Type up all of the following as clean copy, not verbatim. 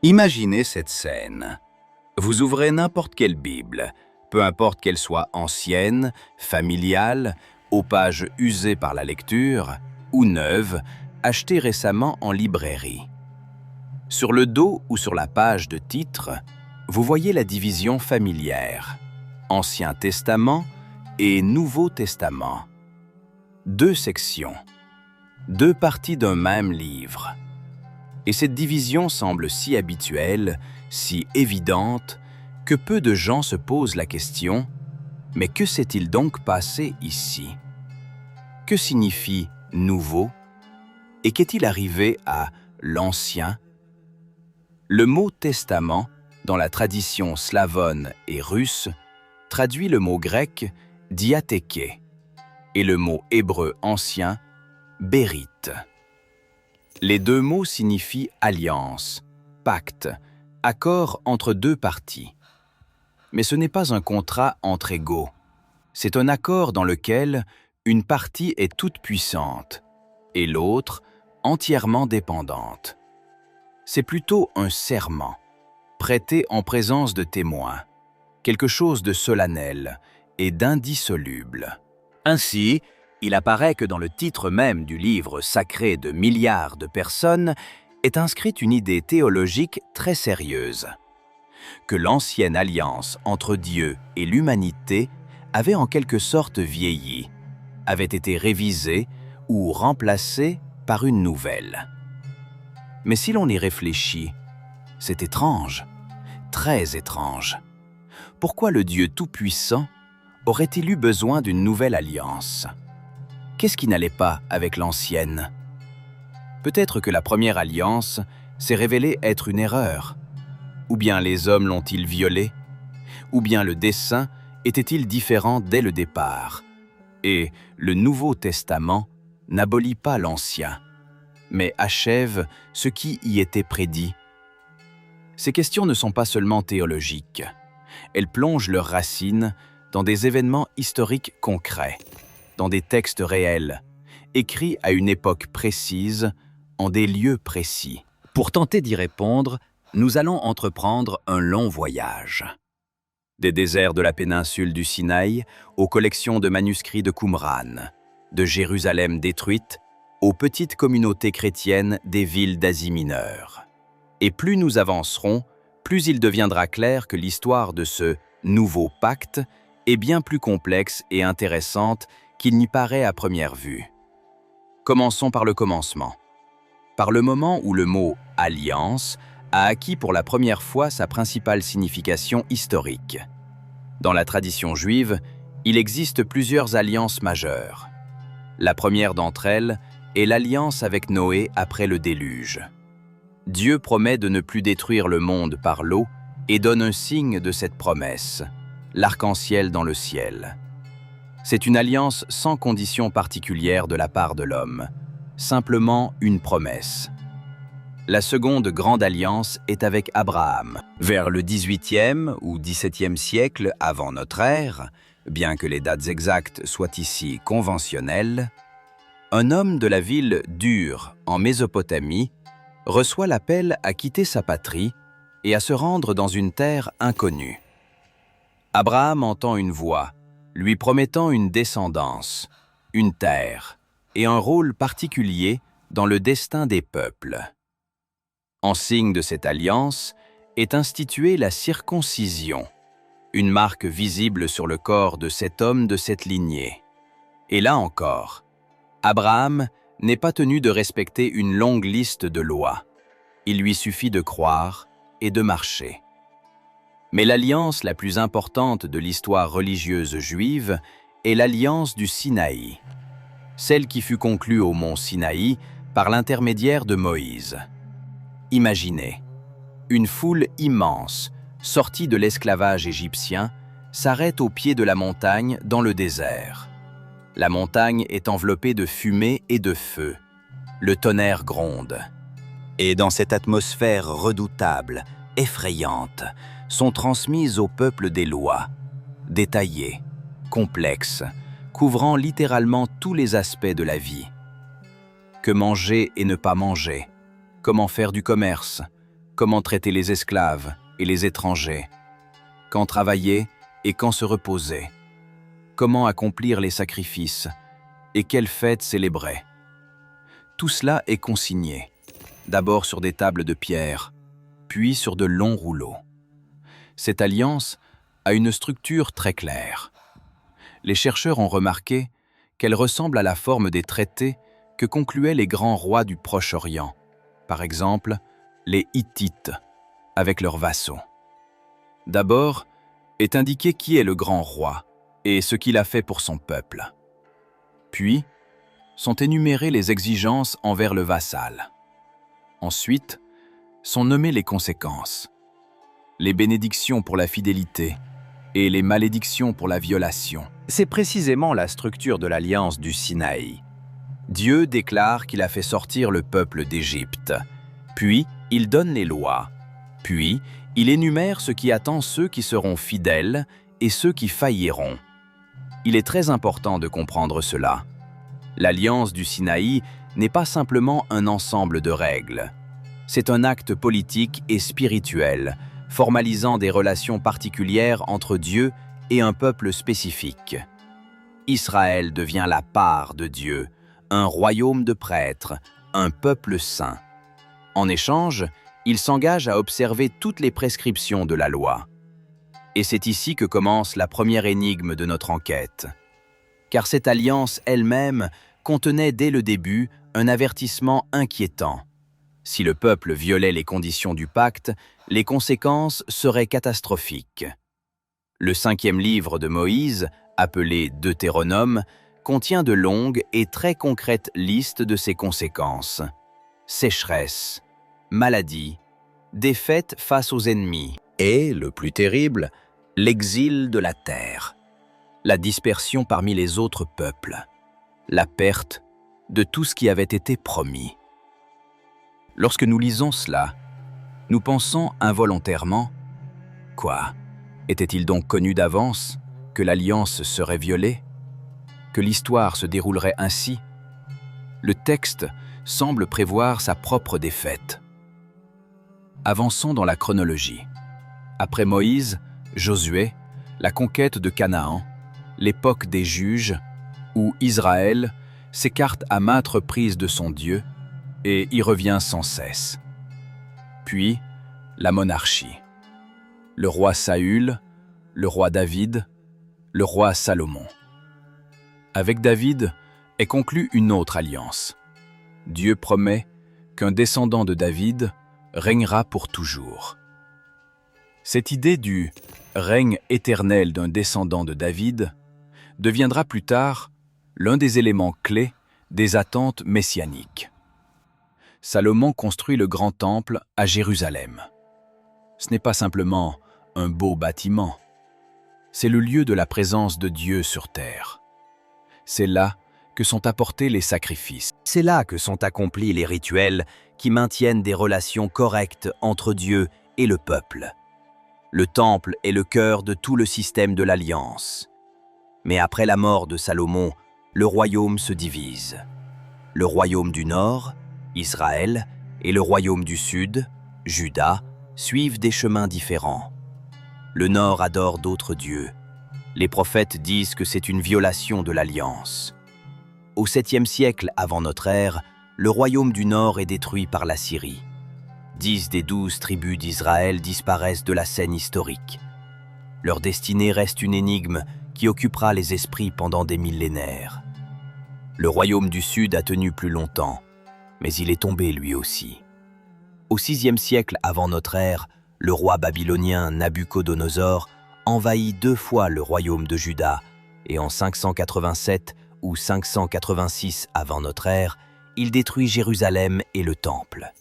Imaginez cette scène. Vous ouvrez n'importe quelle Bible, peu importe qu'elle soit ancienne, familiale, aux pages usées par la lecture, ou neuve, achetée récemment en librairie. Sur le dos ou sur la page de titre, vous voyez la division familière, Ancien Testament et Nouveau Testament. Deux sections, deux parties d'un même livre. Et cette division semble si habituelle, si évidente, que peu de gens se posent la question « Mais que s'est-il donc passé ici? Que signifie « nouveau » et qu'est-il arrivé à « l'ancien » ? Le mot « testament » dans la tradition slavone et russe traduit le mot grec « diatheke » et le mot hébreu ancien « bérite ». Les deux mots signifient alliance, pacte, accord entre deux parties. Mais ce n'est pas un contrat entre égaux. C'est un accord dans lequel une partie est toute puissante et l'autre entièrement dépendante. C'est plutôt un serment, prêté en présence de témoins, quelque chose de solennel et d'indissoluble. Ainsi, il apparaît que dans le titre même du livre sacré de milliards de personnes est inscrite une idée théologique très sérieuse. Que l'ancienne alliance entre Dieu et l'humanité avait en quelque sorte vieilli, avait été révisée ou remplacée par une nouvelle. Mais si l'on y réfléchit, c'est étrange, très étrange. Pourquoi le Dieu Tout-Puissant aurait-il eu besoin d'une nouvelle alliance ? Qu'est-ce qui n'allait pas avec l'ancienne? Peut-être que la première alliance s'est révélée être une erreur. Ou bien les hommes l'ont-ils violée? Ou bien le dessein était-il différent dès le départ? Et le Nouveau Testament n'abolit pas l'Ancien, mais achève ce qui y était prédit. Ces questions ne sont pas seulement théologiques. Elles plongent leurs racines dans des événements historiques concrets, dans des textes réels, écrits à une époque précise, en des lieux précis. Pour tenter d'y répondre, nous allons entreprendre un long voyage. Des déserts de la péninsule du Sinaï aux collections de manuscrits de Qumran, de Jérusalem détruite aux petites communautés chrétiennes des villes d'Asie mineure. Et plus nous avancerons, plus il deviendra clair que l'histoire de ce nouveau pacte est bien plus complexe et intéressante qu'il n'y paraît à première vue. Commençons par le commencement. Par le moment où le mot « alliance » a acquis pour la première fois sa principale signification historique. Dans la tradition juive, il existe plusieurs alliances majeures. La première d'entre elles est l'alliance avec Noé après le déluge. Dieu promet de ne plus détruire le monde par l'eau et donne un signe de cette promesse, l'arc-en-ciel dans le ciel. C'est une alliance sans condition particulière de la part de l'homme, simplement une promesse. La seconde grande alliance est avec Abraham. Vers le XVIIIe ou XVIIe siècle avant notre ère, bien que les dates exactes soient ici conventionnelles, un homme de la ville d'Ur, en Mésopotamie, reçoit l'appel à quitter sa patrie et à se rendre dans une terre inconnue. Abraham entend une voix, lui promettant une descendance, une terre et un rôle particulier dans le destin des peuples. En signe de cette alliance est instituée la circoncision, une marque visible sur le corps de cet homme de cette lignée. Et là encore, Abraham n'est pas tenu de respecter une longue liste de lois. Il lui suffit de croire et de marcher. Mais l'alliance la plus importante de l'histoire religieuse juive est l'alliance du Sinaï, celle qui fut conclue au mont Sinaï par l'intermédiaire de Moïse. Imaginez, une foule immense, sortie de l'esclavage égyptien, s'arrête au pied de la montagne dans le désert. La montagne est enveloppée de fumée et de feu. Le tonnerre gronde. Et dans cette atmosphère redoutable, effrayante, sont transmises au peuple des lois, détaillées, complexes, couvrant littéralement tous les aspects de la vie. Que manger et ne pas manger, comment faire du commerce, comment traiter les esclaves et les étrangers, quand travailler et quand se reposer, comment accomplir les sacrifices et quelles fêtes célébrer. Tout cela est consigné, d'abord sur des tables de pierre, puis sur de longs rouleaux. Cette alliance a une structure très claire. Les chercheurs ont remarqué qu'elle ressemble à la forme des traités que concluaient les grands rois du Proche-Orient, par exemple les Hittites, avec leurs vassaux. D'abord, est indiqué qui est le grand roi et ce qu'il a fait pour son peuple. Puis, sont énumérées les exigences envers le vassal. Ensuite, sont nommées les conséquences, les bénédictions pour la fidélité et les malédictions pour la violation. C'est précisément la structure de l'alliance du Sinaï. Dieu déclare qu'il a fait sortir le peuple d'Égypte, puis il donne les lois, puis il énumère ce qui attend ceux qui seront fidèles et ceux qui failliront. Il est très important de comprendre cela. L'alliance du Sinaï n'est pas simplement un ensemble de règles. C'est un acte politique et spirituel, formalisant des relations particulières entre Dieu et un peuple spécifique. Israël devient la part de Dieu, un royaume de prêtres, un peuple saint. En échange, il s'engage à observer toutes les prescriptions de la loi. Et c'est ici que commence la première énigme de notre enquête. Car cette alliance elle-même contenait dès le début un avertissement inquiétant. Si le peuple violait les conditions du pacte, les conséquences seraient catastrophiques. Le 5e livre de Moïse, appelé Deutéronome, contient de longues et très concrètes listes de ces conséquences. Sécheresse, maladie, défaite face aux ennemis et, le plus terrible, l'exil de la terre, la dispersion parmi les autres peuples, la perte de tout ce qui avait été promis. Lorsque nous lisons cela, nous pensons involontairement « Quoi ? Était-il donc connu d'avance que l'alliance serait violée ? Que l'histoire se déroulerait ainsi ?» Le texte semble prévoir sa propre défaite. Avançons dans la chronologie. Après Moïse, Josué, la conquête de Canaan, l'époque des juges, où Israël s'écarte à maintes reprises de son Dieu et y revient sans cesse. Puis, la monarchie. Le roi Saül, le roi David, le roi Salomon. Avec David est conclue une autre alliance. Dieu promet qu'un descendant de David régnera pour toujours. Cette idée du règne éternel d'un descendant de David deviendra plus tard l'un des éléments clés des attentes messianiques. Salomon construit le grand temple à Jérusalem. Ce n'est pas simplement un beau bâtiment, c'est le lieu de la présence de Dieu sur terre. C'est là que sont apportés les sacrifices. C'est là que sont accomplis les rituels qui maintiennent des relations correctes entre Dieu et le peuple. Le temple est le cœur de tout le système de l'Alliance. Mais après la mort de Salomon, le royaume se divise. Le royaume du Nord, Israël, et le royaume du Sud, Juda, suivent des chemins différents. Le Nord adore d'autres dieux. Les prophètes disent que c'est une violation de l'Alliance. Au 7e siècle avant notre ère, le royaume du Nord est détruit par la Syrie. 10 des 12 tribus d'Israël disparaissent de la scène historique. Leur destinée reste une énigme qui occupera les esprits pendant des millénaires. Le royaume du Sud a tenu plus longtemps, mais il est tombé lui aussi. Au 6e siècle avant notre ère, le roi babylonien Nabuchodonosor envahit 2 fois le royaume de Juda et en 587 ou 586 avant notre ère, il détruit Jérusalem et le temple.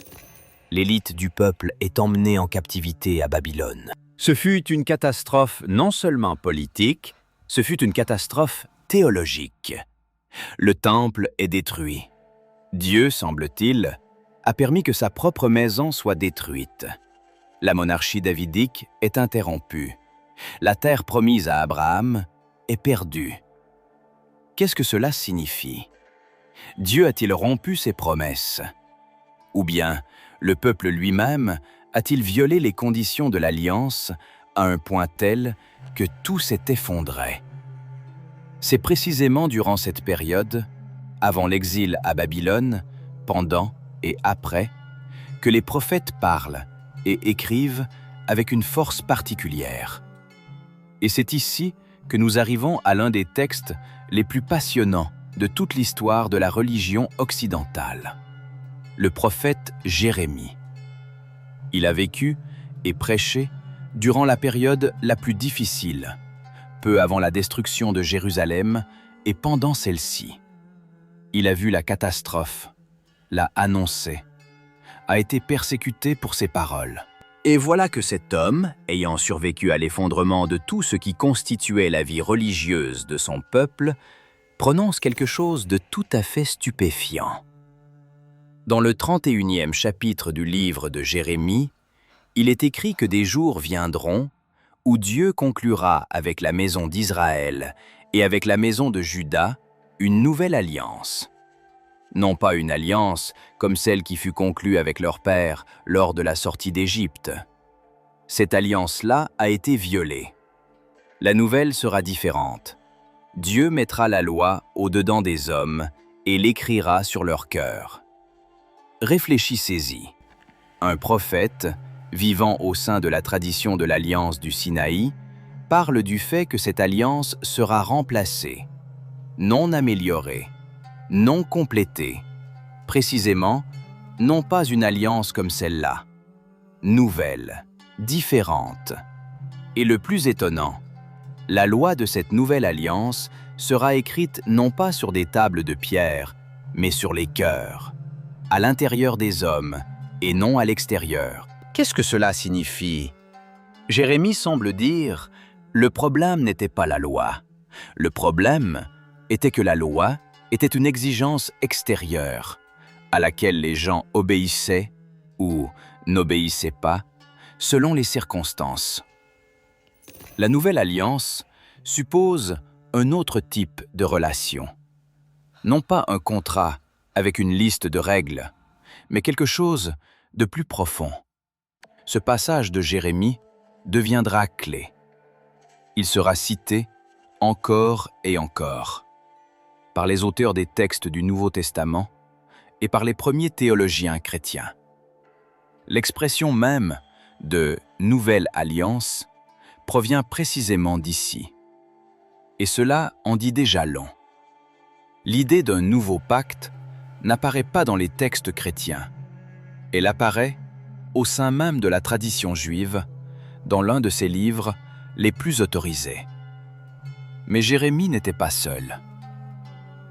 L'élite du peuple est emmenée en captivité à Babylone. Ce fut une catastrophe non seulement politique, ce fut une catastrophe théologique. Le temple est détruit. Dieu, semble-t-il, a permis que sa propre maison soit détruite. La monarchie davidique est interrompue. La terre promise à Abraham est perdue. Qu'est-ce que cela signifie? Dieu a-t-il rompu ses promesses? Ou bien, le peuple lui-même a-t-il violé les conditions de l'alliance à un point tel que tout s'est effondré. C'est précisément durant cette période, avant l'exil à Babylone, pendant et après, que les prophètes parlent et écrivent avec une force particulière. Et c'est ici que nous arrivons à l'un des textes les plus passionnants de toute l'histoire de la religion occidentale, le prophète Jérémie. Il a vécu et prêché durant la période la plus difficile, peu avant la destruction de Jérusalem et pendant celle-ci. Il a vu la catastrophe, l'a annoncée, a été persécuté pour ses paroles. Et voilà que cet homme, ayant survécu à l'effondrement de tout ce qui constituait la vie religieuse de son peuple, prononce quelque chose de tout à fait stupéfiant. Dans le 31e chapitre du livre de Jérémie, il est écrit que des jours viendront où Dieu conclura avec la maison d'Israël et avec la maison de Juda une nouvelle alliance. Non pas une alliance comme celle qui fut conclue avec leur père lors de la sortie d'Égypte. Cette alliance-là a été violée. La nouvelle sera différente. Dieu mettra la loi au-dedans des hommes et l'écrira sur leur cœur. Réfléchissez-y. Un prophète, vivant au sein de la tradition de l'alliance du Sinaï, parle du fait que cette alliance sera remplacée, non améliorée, non complétée, précisément, non pas une alliance comme celle-là, nouvelle, différente. Et le plus étonnant, la loi de cette nouvelle alliance sera écrite non pas sur des tables de pierre, mais sur les cœurs, à l'intérieur des hommes et non à l'extérieur. Qu'est-ce que cela signifie? Jérémie semble dire, le problème n'était pas la loi. Le problème était que la loi était une exigence extérieure, à laquelle les gens obéissaient ou n'obéissaient pas, selon les circonstances. La nouvelle alliance suppose un autre type de relation. Non pas un contrat avec une liste de règles, mais quelque chose de plus profond. Ce passage de Jérémie deviendra clé. Il sera cité encore et encore, par les auteurs des textes du Nouveau Testament et par les premiers théologiens chrétiens. L'expression même de « nouvelle alliance » provient précisément d'ici. Et cela en dit déjà long. L'idée d'un nouveau pacte n'apparaît pas dans les textes chrétiens. Elle apparaît au sein même de la tradition juive, dans l'un de ses livres les plus autorisés. Mais Jérémie n'était pas seul.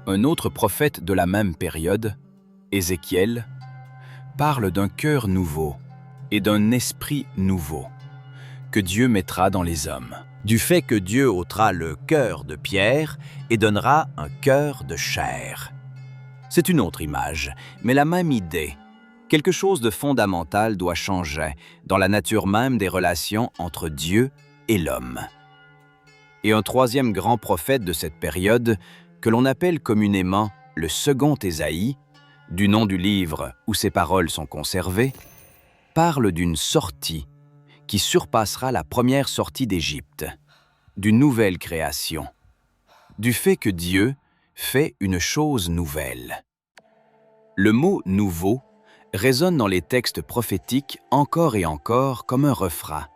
Un autre prophète de la même période, Ézéchiel, parle d'un cœur nouveau et d'un esprit nouveau que Dieu mettra dans les hommes. Du fait que Dieu ôtera le cœur de pierre et donnera un cœur de chair. C'est une autre image, mais la même idée. Quelque chose de fondamental doit changer dans la nature même des relations entre Dieu et l'homme. Et un troisième grand prophète de cette période, que l'on appelle communément le second Ésaïe, du nom du livre où ces paroles sont conservées, parle d'une sortie qui surpassera la première sortie d'Égypte, d'une nouvelle création, du fait que Dieu fait une chose nouvelle. Le mot « nouveau » résonne dans les textes prophétiques encore et encore comme un refrain,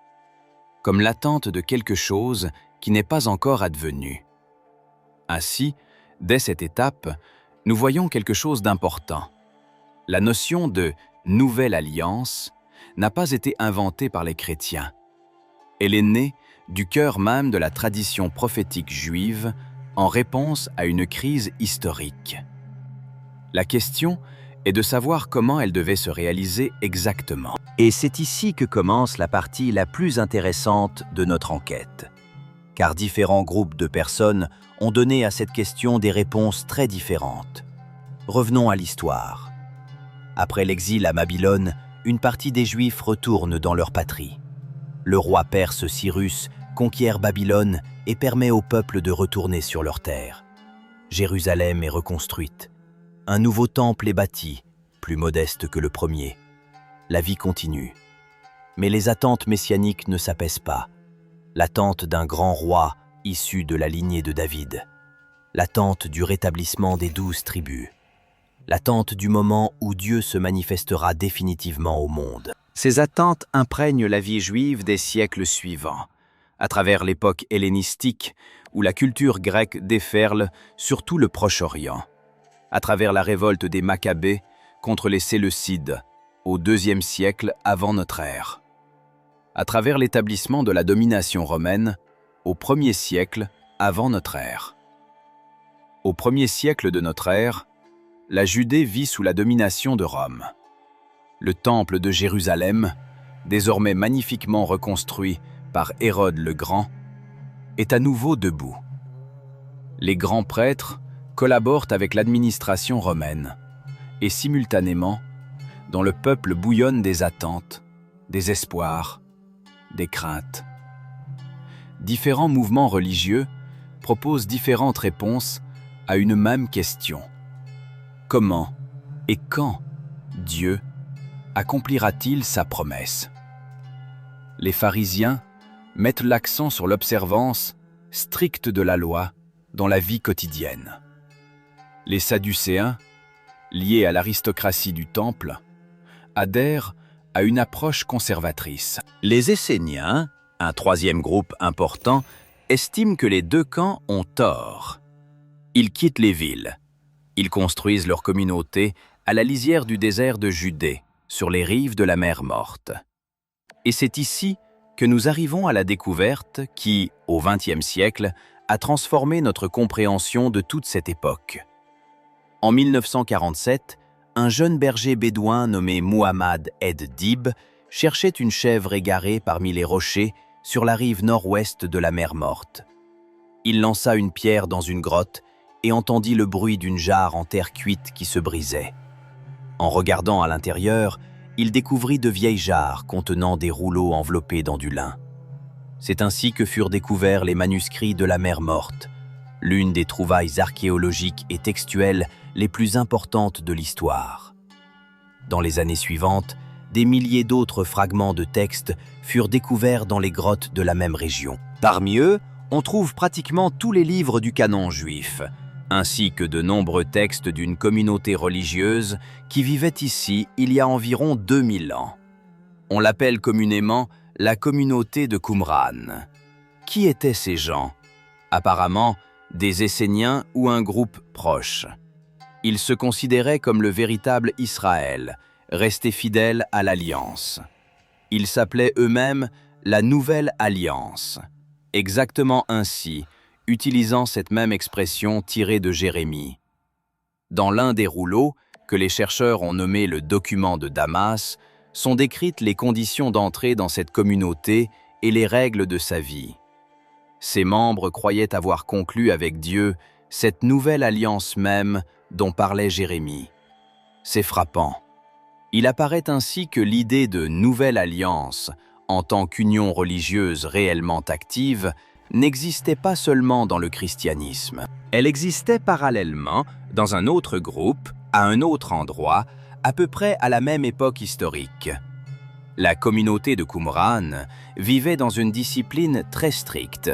comme l'attente de quelque chose qui n'est pas encore advenu. Ainsi, dès cette étape, nous voyons quelque chose d'important. La notion de « nouvelle alliance » n'a pas été inventée par les chrétiens. Elle est née du cœur même de la tradition prophétique juive en réponse à une crise historique. La question est de savoir comment elle devait se réaliser exactement. Et c'est ici que commence la partie la plus intéressante de notre enquête. Car différents groupes de personnes ont donné à cette question des réponses très différentes. Revenons à l'histoire. Après l'exil à Babylone, une partie des Juifs retourne dans leur patrie. Le roi perse Cyrus conquiert Babylone et permet au peuple de retourner sur leur terre. Jérusalem est reconstruite. Un nouveau temple est bâti, plus modeste que le premier. La vie continue. Mais les attentes messianiques ne s'apaisent pas. L'attente d'un grand roi issu de la lignée de David. L'attente du rétablissement des 12 tribus. L'attente du moment où Dieu se manifestera définitivement au monde. Ces attentes imprègnent la vie juive des siècles suivants, à travers l'époque hellénistique où la culture grecque déferle sur tout le Proche-Orient, à travers la révolte des Maccabées contre les Séleucides au IIe siècle avant notre ère, à travers l'établissement de la domination romaine au 1er siècle avant notre ère. Au 1er siècle de notre ère, la Judée vit sous la domination de Rome. Le temple de Jérusalem, désormais magnifiquement reconstruit par Hérode le Grand, est à nouveau debout. Les grands prêtres collaborent avec l'administration romaine et simultanément, dans le peuple bouillonne des attentes, des espoirs, des craintes. Différents mouvements religieux proposent différentes réponses à une même question. Comment et quand Dieu accomplira-t-il sa promesse? Les pharisiens mettent l'accent sur l'observance stricte de la loi dans la vie quotidienne. Les Sadducéens, liés à l'aristocratie du temple, adhèrent à une approche conservatrice. Les Esséniens, un troisième groupe important, estiment que les deux camps ont tort. Ils quittent les villes. Ils construisent leur communauté à la lisière du désert de Judée, sur les rives de la mer Morte. Et c'est ici que nous arrivons à la découverte qui, au XXe siècle, a transformé notre compréhension de toute cette époque. En 1947, un jeune berger bédouin nommé Muhammad ed-Dib cherchait une chèvre égarée parmi les rochers sur la rive nord-ouest de la mer Morte. Il lança une pierre dans une grotte et entendit le bruit d'une jarre en terre cuite qui se brisait. En regardant à l'intérieur, il découvrit de vieilles jarres contenant des rouleaux enveloppés dans du lin. C'est ainsi que furent découverts les manuscrits de la mer Morte, l'une des trouvailles archéologiques et textuelles les plus importantes de l'histoire. Dans les années suivantes, des milliers d'autres fragments de textes furent découverts dans les grottes de la même région. Parmi eux, on trouve pratiquement tous les livres du canon juif, ainsi que de nombreux textes d'une communauté religieuse qui vivait ici il y a environ 2000 ans. On l'appelle communément la communauté de Qumran. Qui étaient ces gens? Apparemment, des Esséniens ou un groupe proche. Ils se considéraient comme le véritable Israël, resté fidèle à l'Alliance. Ils s'appelaient eux-mêmes la Nouvelle Alliance. Exactement ainsi, utilisant cette même expression tirée de Jérémie. Dans l'un des rouleaux, que les chercheurs ont nommé le document de Damas, sont décrites les conditions d'entrée dans cette communauté et les règles de sa vie. Ses membres croyaient avoir conclu avec Dieu cette nouvelle alliance même dont parlait Jérémie. C'est frappant. Il apparaît ainsi que l'idée de nouvelle alliance, en tant qu'union religieuse réellement active, n'existait pas seulement dans le christianisme. Elle existait parallèlement dans un autre groupe, à un autre endroit, à peu près à la même époque historique. La communauté de Qumran vivait dans une discipline très stricte.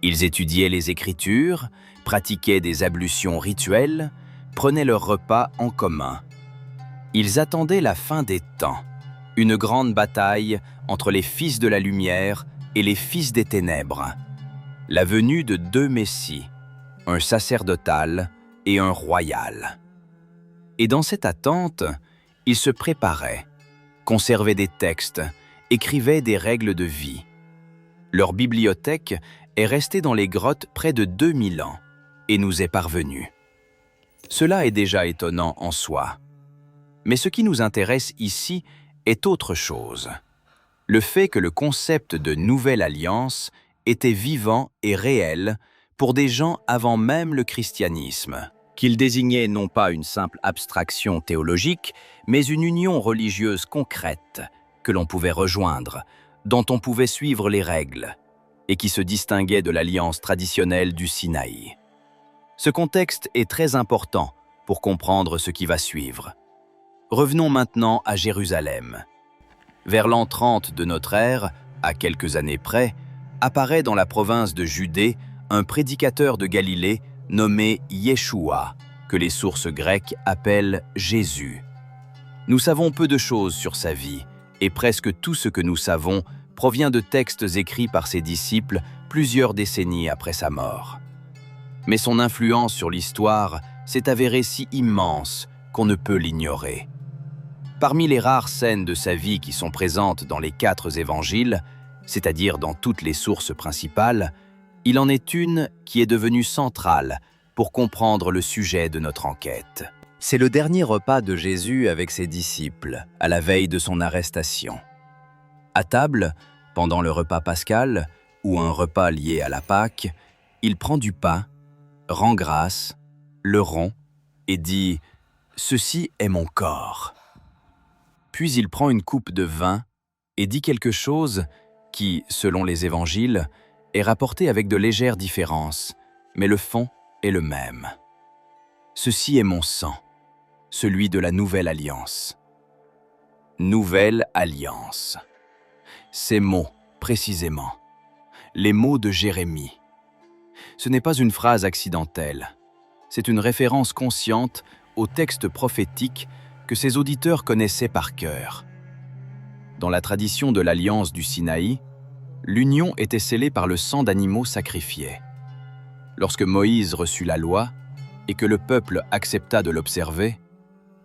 Ils étudiaient les Écritures, pratiquaient des ablutions rituelles, prenaient leur repas en commun. Ils attendaient la fin des temps, une grande bataille entre les fils de la lumière et les fils des ténèbres. La venue de deux messies, un sacerdotal et un royal. Et dans cette attente, ils se préparaient, conservaient des textes, écrivaient des règles de vie. Leur bibliothèque est restée dans les grottes près de 2000 ans et nous est parvenue. Cela est déjà étonnant en soi. Mais ce qui nous intéresse ici est autre chose. Le fait que le concept de nouvelle alliance était vivant et réel pour des gens avant même le christianisme, qu'il désignait non pas une simple abstraction théologique, mais une union religieuse concrète que l'on pouvait rejoindre, dont on pouvait suivre les règles, et qui se distinguait de l'alliance traditionnelle du Sinaï. Ce contexte est très important pour comprendre ce qui va suivre. Revenons maintenant à Jérusalem. Vers l'an 30 de notre ère, à quelques années près, apparaît dans la province de Judée un prédicateur de Galilée nommé Yeshua, que les sources grecques appellent Jésus. Nous savons peu de choses sur sa vie, et presque tout ce que nous savons provient de textes écrits par ses disciples plusieurs décennies après sa mort. Mais son influence sur l'histoire s'est avérée si immense qu'on ne peut l'ignorer. Parmi les rares scènes de sa vie qui sont présentes dans les 4 évangiles, c'est-à-dire dans toutes les sources principales, il en est une qui est devenue centrale pour comprendre le sujet de notre enquête. C'est le dernier repas de Jésus avec ses disciples, à la veille de son arrestation. À table, pendant le repas pascal, ou un repas lié à la Pâque, il prend du pain, rend grâce, le rompt et dit « Ceci est mon corps ». Puis il prend une coupe de vin et dit quelque chose qui, selon les évangiles, est rapporté avec de légères différences, mais le fond est le même. « Ceci est mon sang, celui de la nouvelle alliance. » Nouvelle alliance. Ces mots, précisément, les mots de Jérémie. Ce n'est pas une phrase accidentelle, c'est une référence consciente au texte prophétique que ses auditeurs connaissaient par cœur. Dans la tradition de l'alliance du Sinaï, l'union était scellée par le sang d'animaux sacrifiés. Lorsque Moïse reçut la loi et que le peuple accepta de l'observer,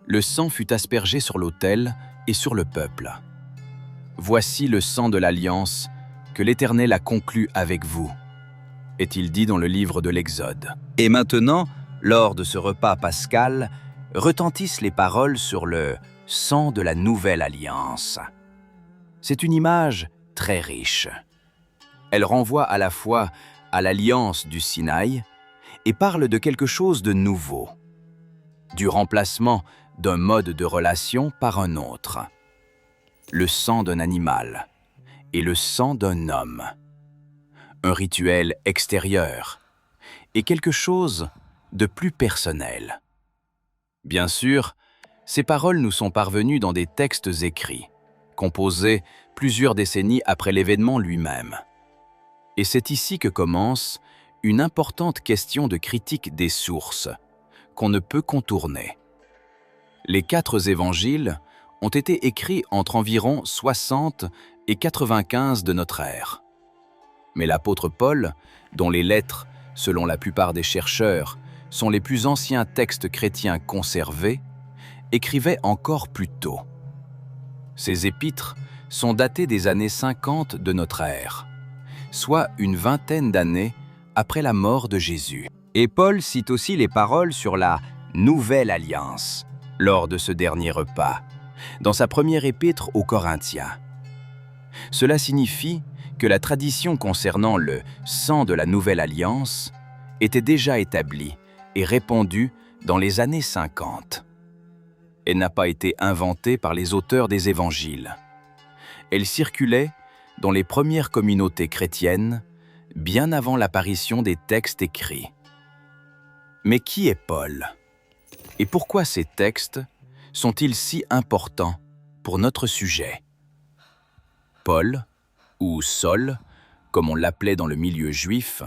le sang fut aspergé sur l'autel et sur le peuple. « Voici le sang de l'alliance que l'Éternel a conclu avec vous », est-il dit dans le livre de l'Exode. Et maintenant, lors de ce repas pascal, retentissent les paroles sur le « sang de la nouvelle alliance ». C'est une image très riche. Elle renvoie à la fois à l'alliance du Sinaï et parle de quelque chose de nouveau, du remplacement d'un mode de relation par un autre. Le sang d'un animal et le sang d'un homme. Un rituel extérieur et quelque chose de plus personnel. Bien sûr, ces paroles nous sont parvenues dans des textes écrits, composés plusieurs décennies après l'événement lui-même. Et c'est ici que commence une importante question de critique des sources, qu'on ne peut contourner. Les 4 évangiles ont été écrits entre environ 60 et 95 de notre ère. Mais l'apôtre Paul, dont les lettres, selon la plupart des chercheurs, sont les plus anciens textes chrétiens conservés, écrivait encore plus tôt. Ces épîtres sont datées des années 50 de notre ère, soit une vingtaine d'années après la mort de Jésus. Et Paul cite aussi les paroles sur la « nouvelle alliance » lors de ce dernier repas, dans sa première épître aux Corinthiens. Cela signifie que la tradition concernant le sang de la nouvelle alliance était déjà établie et répandue dans les années 50. Elle n'a pas été inventée par les auteurs des évangiles. Elle circulait dans les premières communautés chrétiennes, bien avant l'apparition des textes écrits. Mais qui est Paul? Et pourquoi ces textes sont-ils si importants pour notre sujet? Paul, ou Saul, comme on l'appelait dans le milieu juif,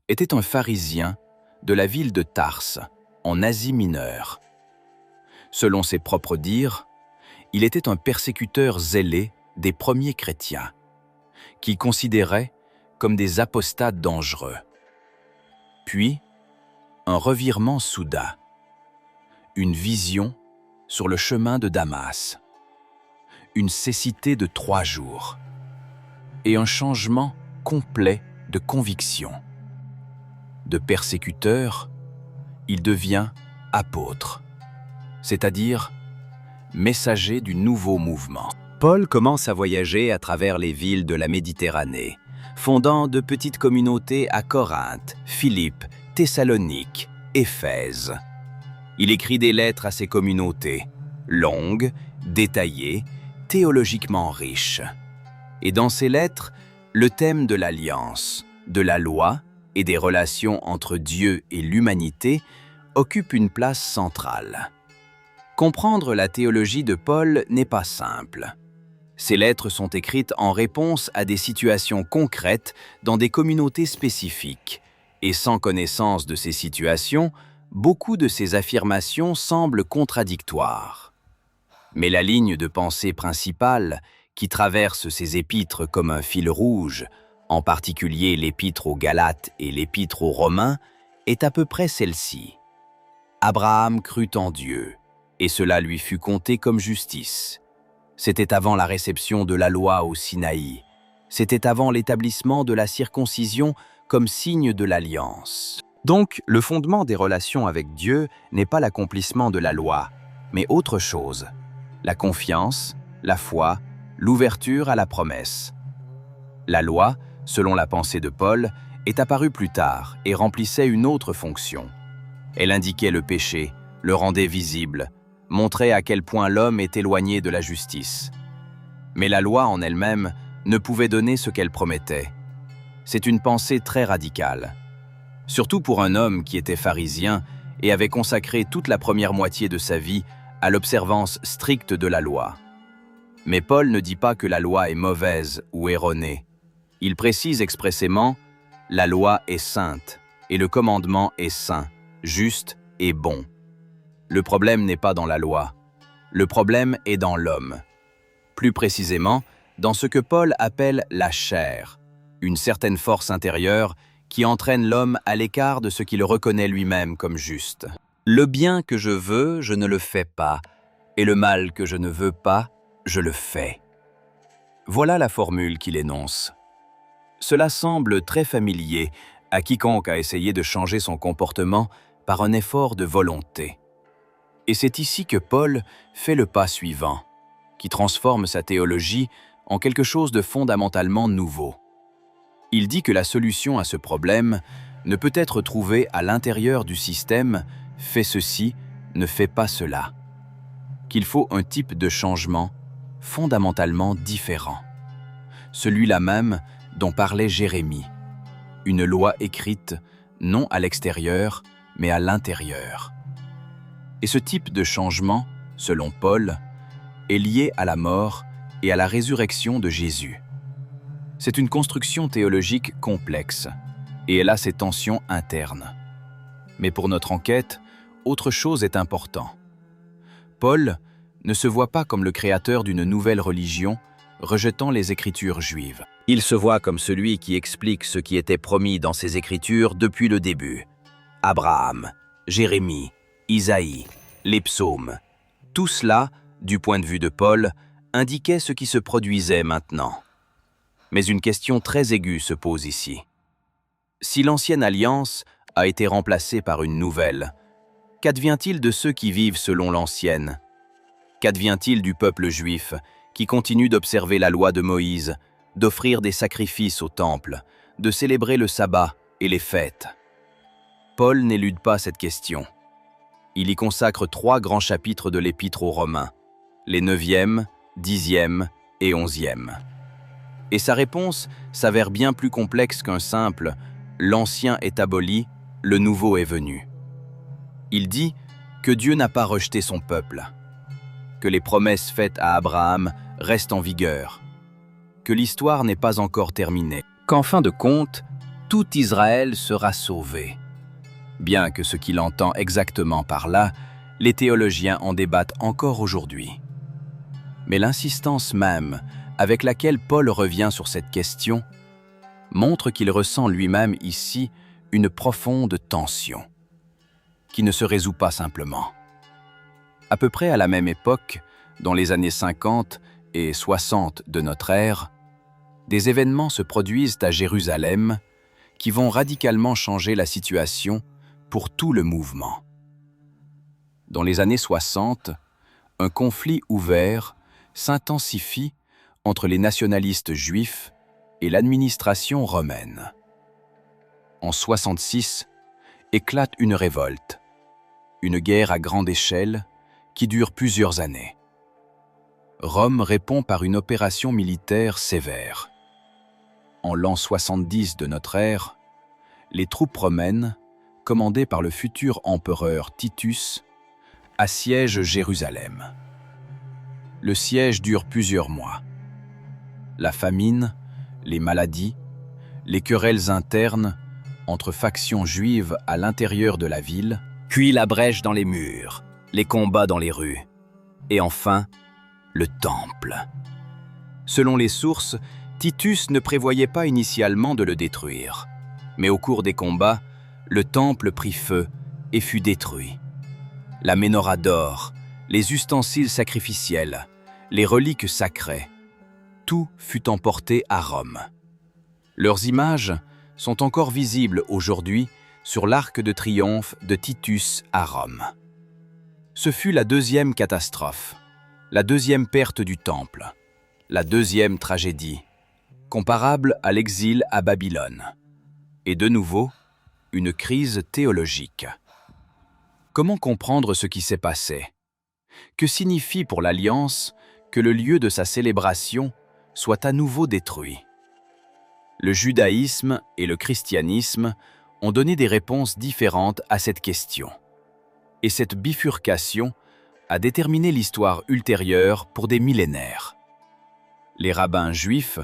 était un pharisien de la ville de Tarse, en Asie mineure. Selon ses propres dires, il était un persécuteur zélé des premiers chrétiens, qu'il considérait comme des apostates dangereux. Puis, un revirement soudain, une vision sur le chemin de Damas, une cécité de 3 jours et un changement complet de conviction. De persécuteur, il devient apôtre, c'est-à-dire messager du nouveau mouvement. Paul commence à voyager à travers les villes de la Méditerranée, fondant de petites communautés à Corinthe, Philippe, Thessalonique, Éphèse. Il écrit des lettres à ces communautés, longues, détaillées, théologiquement riches. Et dans ces lettres, le thème de l'alliance, de la loi et des relations entre Dieu et l'humanité occupe une place centrale. Comprendre la théologie de Paul n'est pas simple. Ces lettres sont écrites en réponse à des situations concrètes dans des communautés spécifiques. Et sans connaissance de ces situations, beaucoup de ces affirmations semblent contradictoires. Mais la ligne de pensée principale, qui traverse ces épîtres comme un fil rouge, en particulier l'épître aux Galates et l'épître aux Romains, est à peu près celle-ci. Abraham crut en Dieu, et cela lui fut compté comme justice. C'était avant la réception de la loi au Sinaï. C'était avant l'établissement de la circoncision comme signe de l'alliance. Donc, le fondement des relations avec Dieu n'est pas l'accomplissement de la loi, mais autre chose. La confiance, la foi, l'ouverture à la promesse. La loi, selon la pensée de Paul, est apparue plus tard et remplissait une autre fonction. Elle indiquait le péché, le rendait visible, montrait à quel point l'homme est éloigné de la justice. Mais la loi en elle-même ne pouvait donner ce qu'elle promettait. C'est une pensée très radicale. Surtout pour un homme qui était pharisien et avait consacré toute la première moitié de sa vie à l'observance stricte de la loi. Mais Paul ne dit pas que la loi est mauvaise ou erronée. Il précise expressément « la loi est sainte et le commandement est saint, juste et bon ». Le problème n'est pas dans la loi. Le problème est dans l'homme. Plus précisément, dans ce que Paul appelle la chair, une certaine force intérieure qui entraîne l'homme à l'écart de ce qu'il reconnaît lui-même comme juste. Le bien que je veux, je ne le fais pas, et le mal que je ne veux pas, je le fais. Voilà la formule qu'il énonce. Cela semble très familier à quiconque a essayé de changer son comportement par un effort de volonté. Et c'est ici que Paul fait le pas suivant, qui transforme sa théologie en quelque chose de fondamentalement nouveau. Il dit que la solution à ce problème ne peut être trouvée à l'intérieur du système « fais ceci, ne fais pas cela », qu'il faut un type de changement fondamentalement différent. Celui-là même dont parlait Jérémie, une loi écrite non à l'extérieur, mais à l'intérieur. Et ce type de changement, selon Paul, est lié à la mort et à la résurrection de Jésus. C'est une construction théologique complexe, et elle a ses tensions internes. Mais pour notre enquête, autre chose est important. Paul ne se voit pas comme le créateur d'une nouvelle religion, rejetant les Écritures juives. Il se voit comme celui qui explique ce qui était promis dans ces Écritures depuis le début. Abraham, Jérémie, Isaïe, les psaumes, tout cela, du point de vue de Paul, indiquait ce qui se produisait maintenant. Mais une question très aiguë se pose ici. Si l'ancienne alliance a été remplacée par une nouvelle, qu'advient-il de ceux qui vivent selon l'ancienne? Qu'advient-il du peuple juif qui continue d'observer la loi de Moïse, d'offrir des sacrifices au temple, de célébrer le sabbat et les fêtes? Paul n'élude pas cette question. Il y consacre 3 grands chapitres de l'Épître aux Romains, les 9e, 10e et 11e. Et sa réponse s'avère bien plus complexe qu'un simple « l'ancien est aboli, le nouveau est venu ». Il dit que Dieu n'a pas rejeté son peuple, que les promesses faites à Abraham restent en vigueur, que l'histoire n'est pas encore terminée, qu'en fin de compte, tout Israël sera sauvé. Bien que ce qu'il entend exactement par là, les théologiens en débattent encore aujourd'hui. Mais l'insistance même avec laquelle Paul revient sur cette question montre qu'il ressent lui-même ici une profonde tension, qui ne se résout pas simplement. À peu près à la même époque, dans les années 50 et 60 de notre ère, des événements se produisent à Jérusalem qui vont radicalement changer la situation pour tout le mouvement. Dans les années 60, un conflit ouvert s'intensifie entre les nationalistes juifs et l'administration romaine. En 66, éclate une révolte, une guerre à grande échelle qui dure plusieurs années. Rome répond par une opération militaire sévère. En l'an 70 de notre ère, les troupes romaines, commandées par le futur empereur Titus, assiègent Jérusalem. Le siège dure plusieurs mois. la famine, les maladies, les querelles internes entre factions juives à l'intérieur de la ville, puis la brèche dans les murs, les combats dans les rues, et enfin, le temple. Selon les sources, Titus ne prévoyait pas initialement de le détruire, mais au cours des combats, le temple prit feu et fut détruit. La menorah d'or, les ustensiles sacrificiels, les reliques sacrées, tout fut emporté à Rome. Leurs images sont encore visibles aujourd'hui sur l'arc de triomphe de Titus à Rome. Ce fut la deuxième catastrophe, la deuxième perte du temple, la deuxième tragédie, comparable à l'exil à Babylone. Et de nouveau, une crise théologique. Comment comprendre ce qui s'est passé? Que signifie pour l'Alliance que le lieu de sa célébration soit à nouveau détruit? Le judaïsme et le christianisme ont donné des réponses différentes à cette question. Et cette bifurcation a déterminé l'histoire ultérieure pour des millénaires. Les rabbins juifs,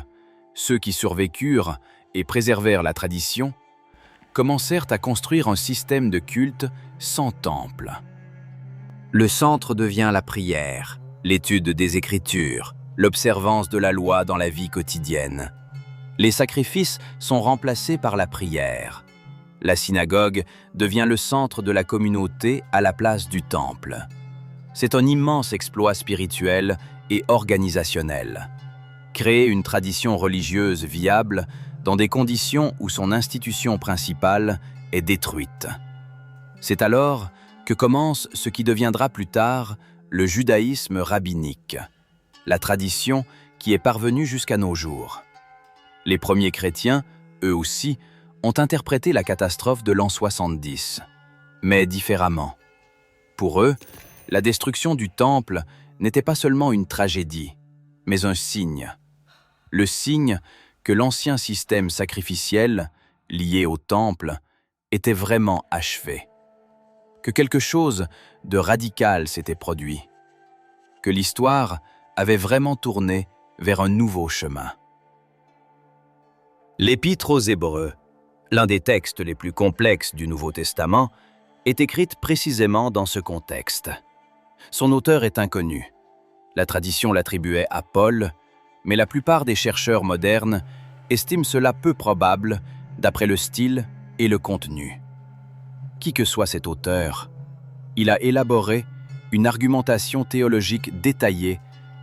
ceux qui survécurent et préservèrent la tradition, commencèrent à construire un système de culte sans temple. Le centre devient la prière, l'étude des Écritures, l'observance de la loi dans la vie quotidienne. Les sacrifices sont remplacés par la prière. La synagogue devient le centre de la communauté à la place du temple. C'est un immense exploit spirituel et organisationnel. Créer une tradition religieuse viable dans des conditions où son institution principale est détruite. C'est alors que commence ce qui deviendra plus tard le judaïsme rabbinique, la tradition qui est parvenue jusqu'à nos jours. Les premiers chrétiens, eux aussi, ont interprété la catastrophe de l'an 70, mais différemment. Pour eux, la destruction du temple n'était pas seulement une tragédie, mais un signe. Le signe que l'ancien système sacrificiel, lié au temple, était vraiment achevé. Que quelque chose de radical s'était produit. Que l'histoire avait vraiment tourné vers un nouveau chemin. L'Épître aux Hébreux, l'un des textes les plus complexes du Nouveau Testament, est écrite précisément dans ce contexte. Son auteur est inconnu. La tradition l'attribuait à Paul, mais la plupart des chercheurs modernes estiment cela peu probable d'après le style et le contenu. Qui que soit cet auteur, il a élaboré une argumentation théologique détaillée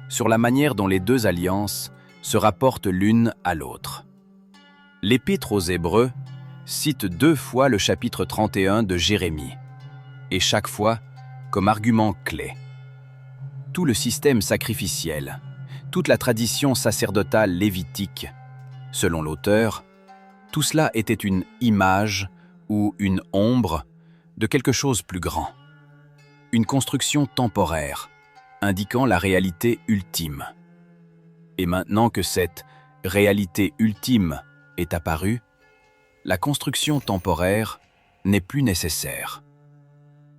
sur la manière dont les deux alliances se rapportent l'une à l'autre. L'Épître aux Hébreux cite 2 fois le chapitre 31 de Jérémie, et chaque fois comme argument clé. Tout le système sacrificiel, toute la tradition sacerdotale lévitique, selon l'auteur, tout cela était une image ou une ombre de quelque chose plus grand. Une construction temporaire, indiquant la réalité ultime. Et maintenant que cette réalité ultime est apparue, la construction temporaire n'est plus nécessaire.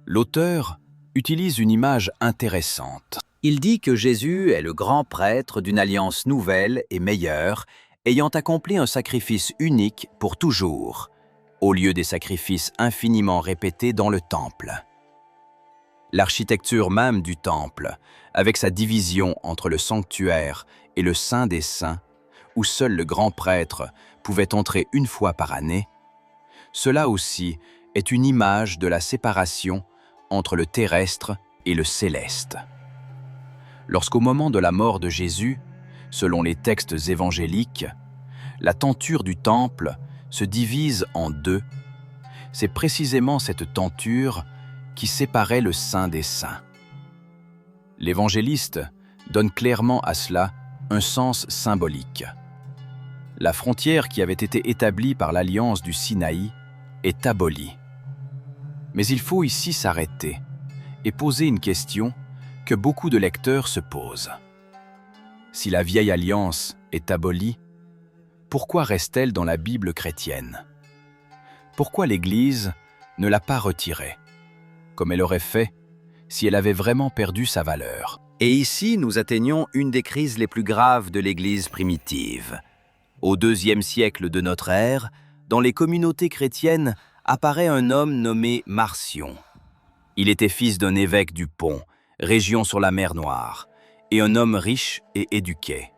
L'auteur utilise une image intéressante. Il dit que Jésus est le grand prêtre d'une alliance nouvelle et meilleure, ayant accompli un sacrifice unique pour toujours, au lieu des sacrifices infiniment répétés dans le temple. L'architecture même du temple, avec sa division entre le sanctuaire et le Saint des Saints, où seul le grand prêtre pouvait entrer une fois par année, cela aussi est une image de la séparation entre le terrestre et le céleste. Lorsqu'au moment de la mort de Jésus, selon les textes évangéliques, la tenture du temple se divise en 2, c'est précisément cette tenture qui séparait le Saint des Saints. L'évangéliste donne clairement à cela un sens symbolique. La frontière qui avait été établie par l'alliance du Sinaï est abolie. Mais il faut ici s'arrêter et poser une question que beaucoup de lecteurs se posent. Si la vieille alliance est abolie, pourquoi reste-t-elle dans la Bible chrétienne? Pourquoi l'Église ne l'a pas retirée, comme elle aurait fait si elle avait vraiment perdu sa valeur? Et ici, nous atteignons une des crises les plus graves de l'Église primitive. Au IIe siècle de notre ère, dans les communautés chrétiennes, apparaît un homme nommé Marcion. Il était fils d'un évêque du Pont, région sur la mer Noire, et un homme riche et éduqué.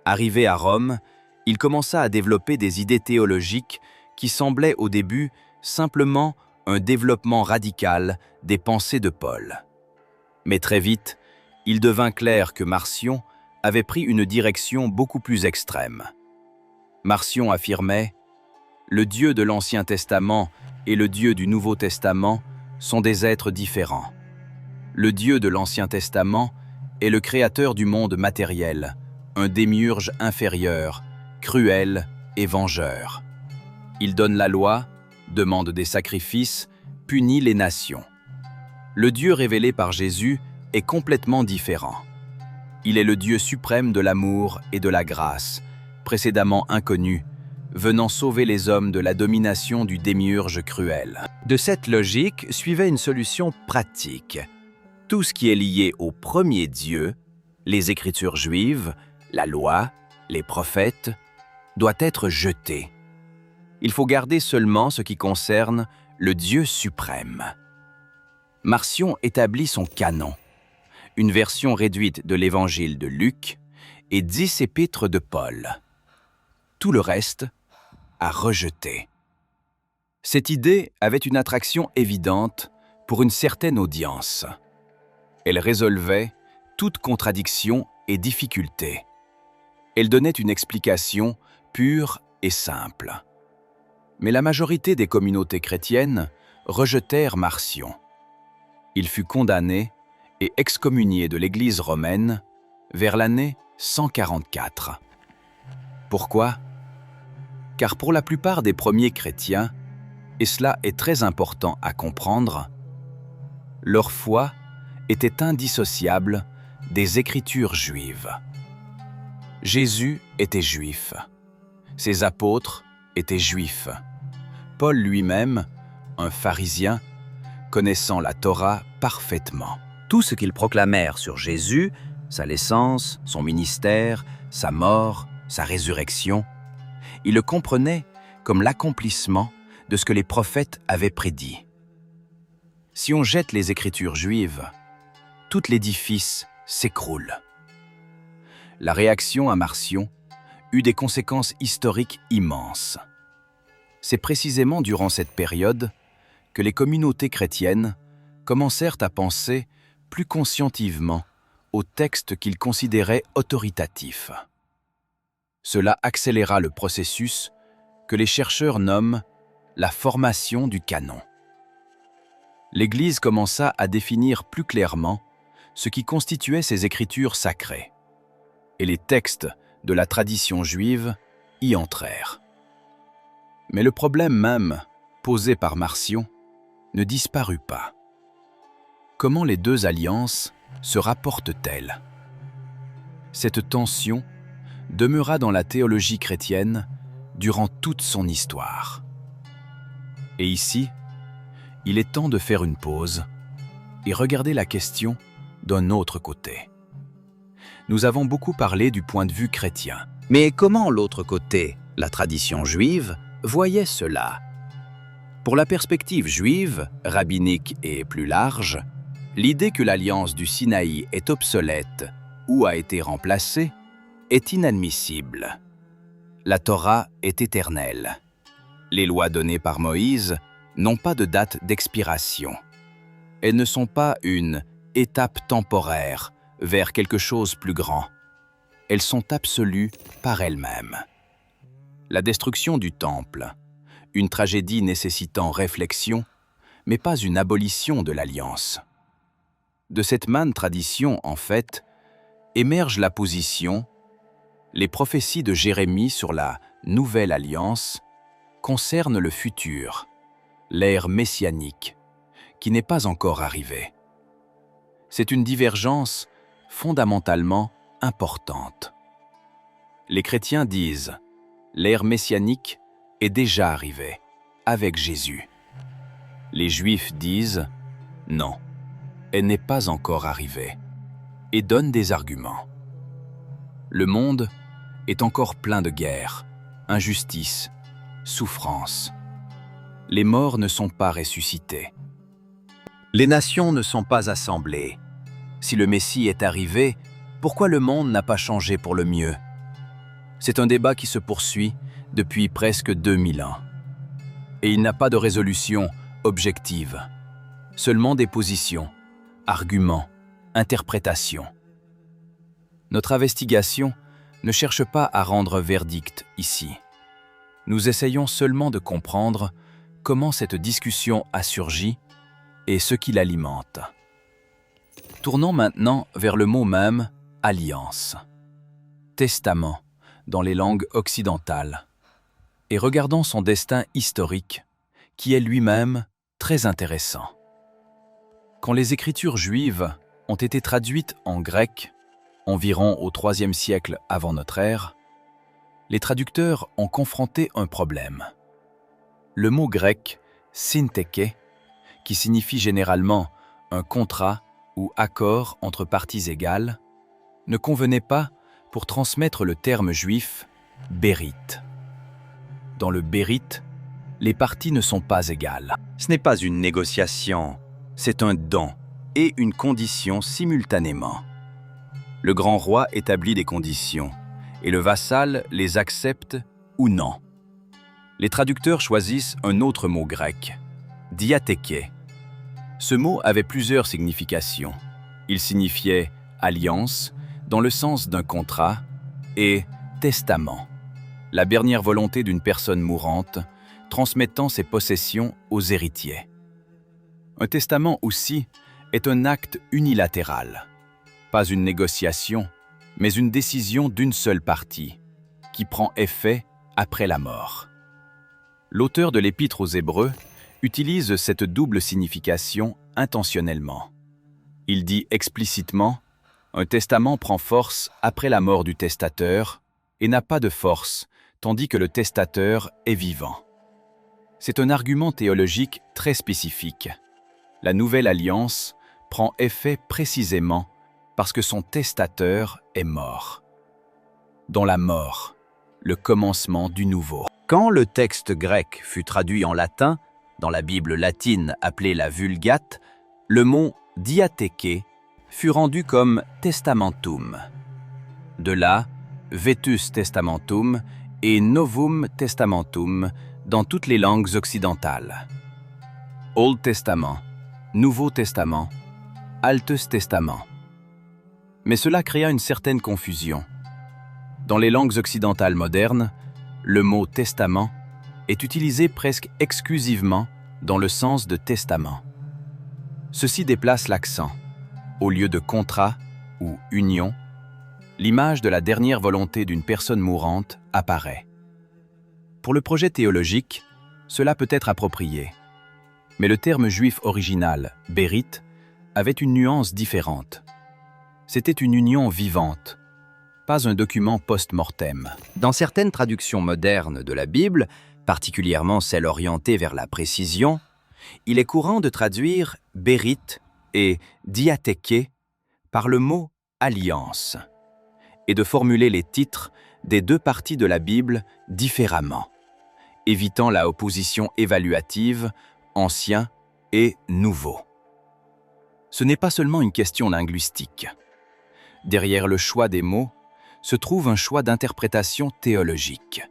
Arrivé à Rome, il commença à développer des idées théologiques qui semblaient au début simplement un développement radical des pensées de Paul. Mais très vite, il devint clair que Marcion avait pris une direction beaucoup plus extrême. Marcion affirmait « Le Dieu de l'Ancien Testament et le Dieu du Nouveau Testament sont des êtres différents. Le Dieu de l'Ancien Testament est le créateur du monde matériel, un démiurge inférieur, cruel et vengeur. Il donne la loi, demande des sacrifices, punit les nations. Le Dieu révélé par Jésus est complètement différent. Il est le Dieu suprême de l'amour et de la grâce, précédemment inconnu, venant sauver les hommes de la domination du démiurge cruel. De cette logique suivait une solution pratique. Tout ce qui est lié au premier Dieu, les Écritures juives, la loi, les prophètes, doit être jeté. Il faut garder seulement ce qui concerne le Dieu suprême. Marcion établit son canon, une version réduite de l'Évangile de Luc et 10 épîtres de Paul. Tout le reste à rejeter. Cette idée avait une attraction évidente pour une certaine audience. Elle résolvait toute contradiction et difficulté. Elle donnait une explication pure et simple. Mais la majorité des communautés chrétiennes rejetèrent Marcion. Il fut condamné et excommunié de l'Église romaine vers l'année 144. Pourquoi ? Car pour la plupart des premiers chrétiens, et cela est très important à comprendre, leur foi était indissociable des Écritures juives. Jésus était juif. Ses apôtres étaient juifs. Paul lui-même, un pharisien, connaissant la Torah parfaitement. Tout ce qu'ils proclamèrent sur Jésus, sa naissance, son ministère, sa mort, sa résurrection, ils le comprenaient comme l'accomplissement de ce que les prophètes avaient prédit. Si on jette les Écritures juives, tout l'édifice s'écroule. La réaction à Marcion eut des conséquences historiques immenses. C'est précisément durant cette période que les communautés chrétiennes commencèrent à penser plus conscientivement aux textes qu'ils considéraient autoritatifs. Cela accéléra le processus que les chercheurs nomment la formation du canon. L'Église commença à définir plus clairement ce qui constituait ces écritures sacrées, et les textes de la tradition juive y entrèrent. Mais le problème même, posé par Marcion, ne disparut pas. Comment les deux alliances se rapportent-elles ? Cette tension demeura dans la théologie chrétienne durant toute son histoire. Et ici, il est temps de faire une pause et regarder la question d'un autre côté. Nous avons beaucoup parlé du point de vue chrétien. Mais comment l'autre côté, la tradition juive, voyait cela ? Pour la perspective juive, rabbinique et plus large, l'idée que l'alliance du Sinaï est obsolète ou a été remplacée est inadmissible. La Torah est éternelle. Les lois données par Moïse n'ont pas de date d'expiration. Elles ne sont pas une étape temporaire vers quelque chose de plus grand. Elles sont absolues par elles-mêmes. La destruction du temple, une tragédie nécessitant réflexion, mais pas une abolition de l'alliance. De cette manne tradition, en fait, émerge la position. Les prophéties de Jérémie sur la Nouvelle Alliance concernent le futur, l'ère messianique, qui n'est pas encore arrivée. C'est une divergence fondamentalement importante. Les chrétiens disent « l'ère messianique est déjà arrivée, avec Jésus ». Les juifs disent « non, elle n'est pas encore arrivée ». et donne des arguments. Le monde est encore plein de guerres, injustices, souffrances. Les morts ne sont pas ressuscités. Les nations ne sont pas assemblées. Si le Messie est arrivé, pourquoi le monde n'a pas changé pour le mieux? C'est un débat qui se poursuit depuis presque 2000 ans. Et il n'a pas de résolution objective, seulement des positions, arguments, interprétations. Notre investigation ne cherche pas à rendre verdict ici. Nous essayons seulement de comprendre comment cette discussion a surgi et ce qui l'alimente. Tournons maintenant vers le mot même « alliance », testament dans les langues occidentales, et regardons son destin historique, qui est lui-même très intéressant. Quand les écritures juives ont été traduites en grec, environ au IIIe siècle avant notre ère, les traducteurs ont confronté un problème. Le mot grec « syntheke », qui signifie généralement un contrat ou accord entre parties égales, ne convenait pas pour transmettre le terme juif « bérite ». Dans le bérite, les parties ne sont pas égales. Ce n'est pas une négociation, c'est un don et une condition simultanément. Le grand roi établit des conditions et le vassal les accepte ou non. Les traducteurs choisissent un autre mot grec, diatheke. Ce mot avait plusieurs significations. Il signifiait alliance, dans le sens d'un contrat, et testament, la dernière volonté d'une personne mourante, transmettant ses possessions aux héritiers. Un testament aussi est un acte unilatéral, pas une négociation, mais une décision d'une seule partie, qui prend effet après la mort. L'auteur de l'Épître aux Hébreux utilise cette double signification intentionnellement. Il dit explicitement « Un testament prend force après la mort du testateur et n'a pas de force, tandis que le testateur est vivant. » C'est un argument théologique très spécifique. La nouvelle alliance prend effet précisément parce que son testateur est mort. Dans la mort, le commencement du nouveau. Quand le texte grec fut traduit en latin, dans la Bible latine appelée la Vulgate, le mot « diatheke » fut rendu comme « testamentum ». De là, « Vetus Testamentum » et « Novum Testamentum » dans toutes les langues occidentales. Old Testament, Nouveau Testament, Altes Testament. Mais cela créa une certaine confusion. Dans les langues occidentales modernes, le mot « testament » est utilisé presque exclusivement dans le sens de testament. Ceci déplace l'accent. Au lieu de contrat ou union, l'image de la dernière volonté d'une personne mourante apparaît. Pour le projet théologique, cela peut être approprié. Mais le terme juif original, bérite, avait une nuance différente. C'était une union vivante, pas un document post-mortem. Dans certaines traductions modernes de la Bible, particulièrement celles orientées vers la précision, il est courant de traduire « bérite » et « diatheke » par le mot « alliance » et de formuler les titres des deux parties de la Bible différemment, évitant la opposition évaluative « ancien » et « nouveau ». Ce n'est pas seulement une question linguistique. Derrière le choix des mots se trouve un choix d'interprétation théologique.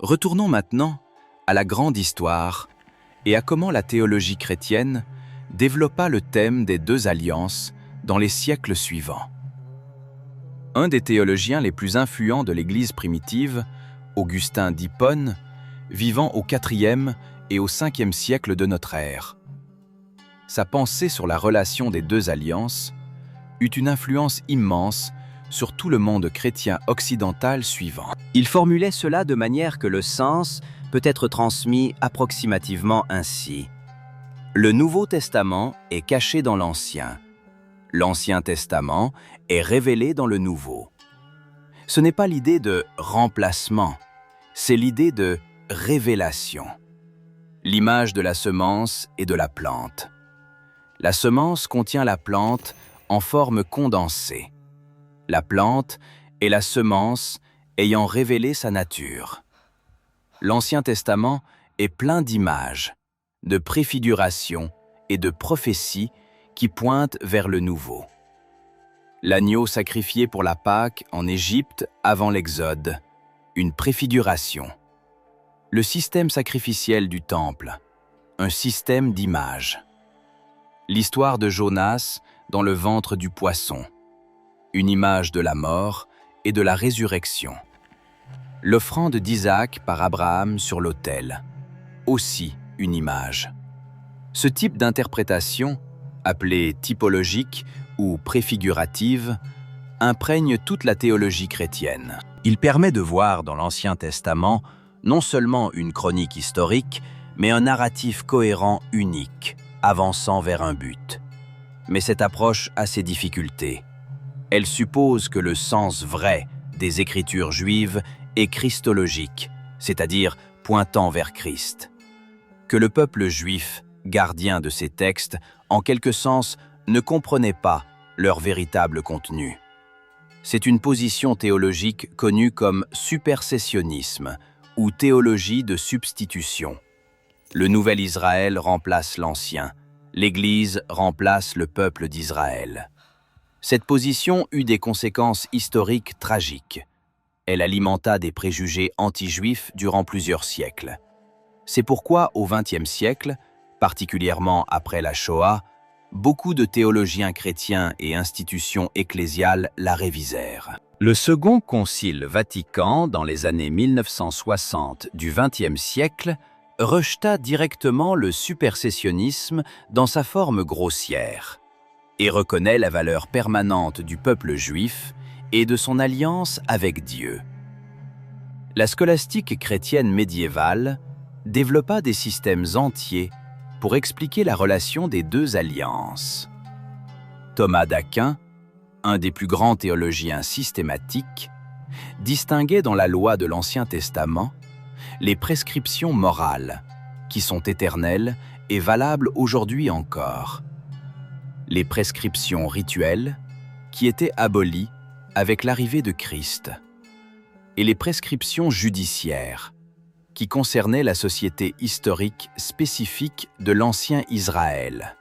Retournons maintenant à la grande histoire et à comment la théologie chrétienne développa le thème des deux alliances dans les siècles suivants. Un des théologiens les plus influents de l'Église primitive, Augustin d'Hippone, vivant au IVe et au Ve siècle de notre ère. Sa pensée sur la relation des deux alliances eut une influence immense sur tout le monde chrétien occidental suivant. Il formulait cela de manière que le sens peut être transmis approximativement ainsi. Le Nouveau Testament est caché dans l'Ancien. L'Ancien Testament est révélé dans le Nouveau. Ce n'est pas l'idée de remplacement, c'est l'idée de révélation. L'image de la semence et de la plante. La semence contient la plante en forme condensée, la plante et la semence ayant révélé sa nature. L'Ancien Testament est plein d'images, de préfigurations et de prophéties qui pointent vers le nouveau. L'agneau sacrifié pour la Pâque en Égypte avant l'Exode, une préfiguration. Le système sacrificiel du temple, un système d'images. L'histoire de Jonas dans le ventre du poisson, une image de la mort et de la résurrection. L'offrande d'Isaac par Abraham sur l'autel, aussi une image. Ce type d'interprétation, appelée typologique ou préfigurative, imprègne toute la théologie chrétienne. Il permet de voir dans l'Ancien Testament non seulement une chronique historique, mais un narratif cohérent unique, avançant vers un but. Mais cette approche a ses difficultés. Elle suppose que le sens vrai des Écritures juives est christologique, c'est-à-dire pointant vers Christ. Que le peuple juif, gardien de ces textes, en quelque sens, ne comprenait pas leur véritable contenu. C'est une position théologique connue comme supersessionnisme ou théologie de substitution. Le nouvel Israël remplace l'ancien, l'Église remplace le peuple d'Israël. Cette position eut des conséquences historiques tragiques. Elle alimenta des préjugés anti-juifs durant plusieurs siècles. C'est pourquoi, au XXe siècle, particulièrement après la Shoah, beaucoup de théologiens chrétiens et institutions ecclésiales la révisèrent. Le Second Concile Vatican, dans les années 1960 du XXe siècle, rejeta directement le supersessionnisme dans sa forme grossière et reconnaît la valeur permanente du peuple juif et de son alliance avec Dieu. La scolastique chrétienne médiévale développa des systèmes entiers pour expliquer la relation des deux alliances. Thomas d'Aquin, un des plus grands théologiens systématiques, distinguait dans la loi de l'Ancien Testament les prescriptions morales, qui sont éternelles et valables aujourd'hui encore, les prescriptions rituelles, qui étaient abolies avec l'arrivée de Christ, et les prescriptions judiciaires, qui concernait la société historique spécifique de l'ancien Israël.